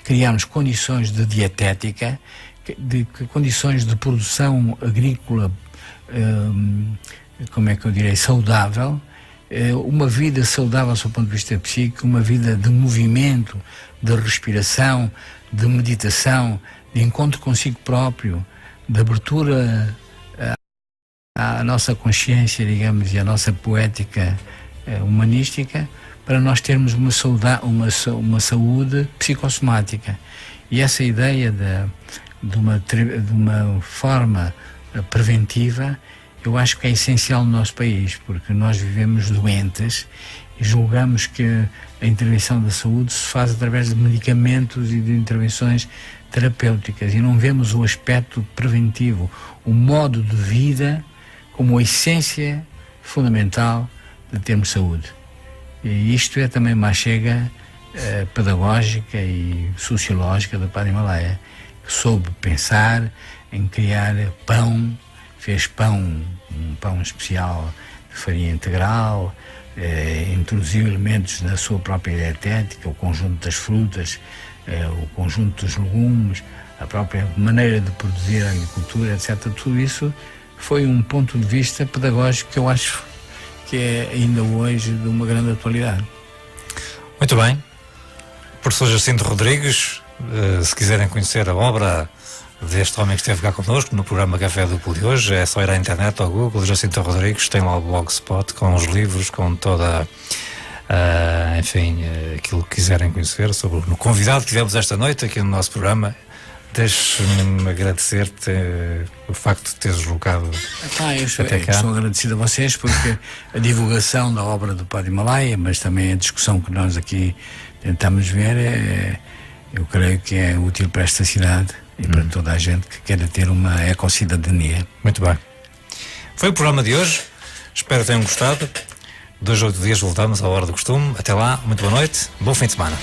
criarmos condições de dietética, condições de produção agrícola, como é que eu direi, saudável, uma vida saudável do ponto de vista psíquico, uma vida de movimento, de respiração, de meditação, de encontro consigo próprio, de abertura à nossa consciência, digamos, e à nossa poética humanística, para nós termos uma saúde psicossomática. E essa ideia de uma forma preventiva, eu acho que é essencial no nosso país, porque nós vivemos doentes e julgamos que a intervenção da saúde se faz através de medicamentos e de intervenções terapêuticas, e não vemos o aspecto preventivo, o modo de vida como a essência fundamental de termos saúde. E isto é também uma chega pedagógica e sociológica do Padre Himalaia, que soube pensar em criar pão, fez um pão especial de farinha integral, introduziu elementos da sua própria dietética, o conjunto das frutas, o conjunto dos legumes, a própria maneira de produzir a agricultura, etc. Tudo isso foi um ponto de vista pedagógico que eu acho que é ainda hoje de uma grande atualidade. Muito bem. Professor Jacinto Rodrigues, se quiserem conhecer a obra deste homem que esteve cá connosco no programa Café Duplo de hoje, é só ir à internet, ao Google, Jacinto Rodrigues, tem lá o blogspot com os livros, com toda enfim, aquilo que quiserem conhecer sobre o convidado que tivemos esta noite aqui no nosso programa. Deixe-me agradecer-te o facto de teres deslocado até cá. Estou agradecido a vocês, porque a divulgação da obra do Padre Himalaia, mas também a discussão que nós aqui tentamos ver, eu creio que é útil para esta cidade e para toda a gente que queira ter uma ecocidadania. Muito bem. Foi o programa de hoje. Espero que tenham gostado. 2 ou 8 dias voltamos à hora do costume. Até lá, muito boa noite, bom fim de semana.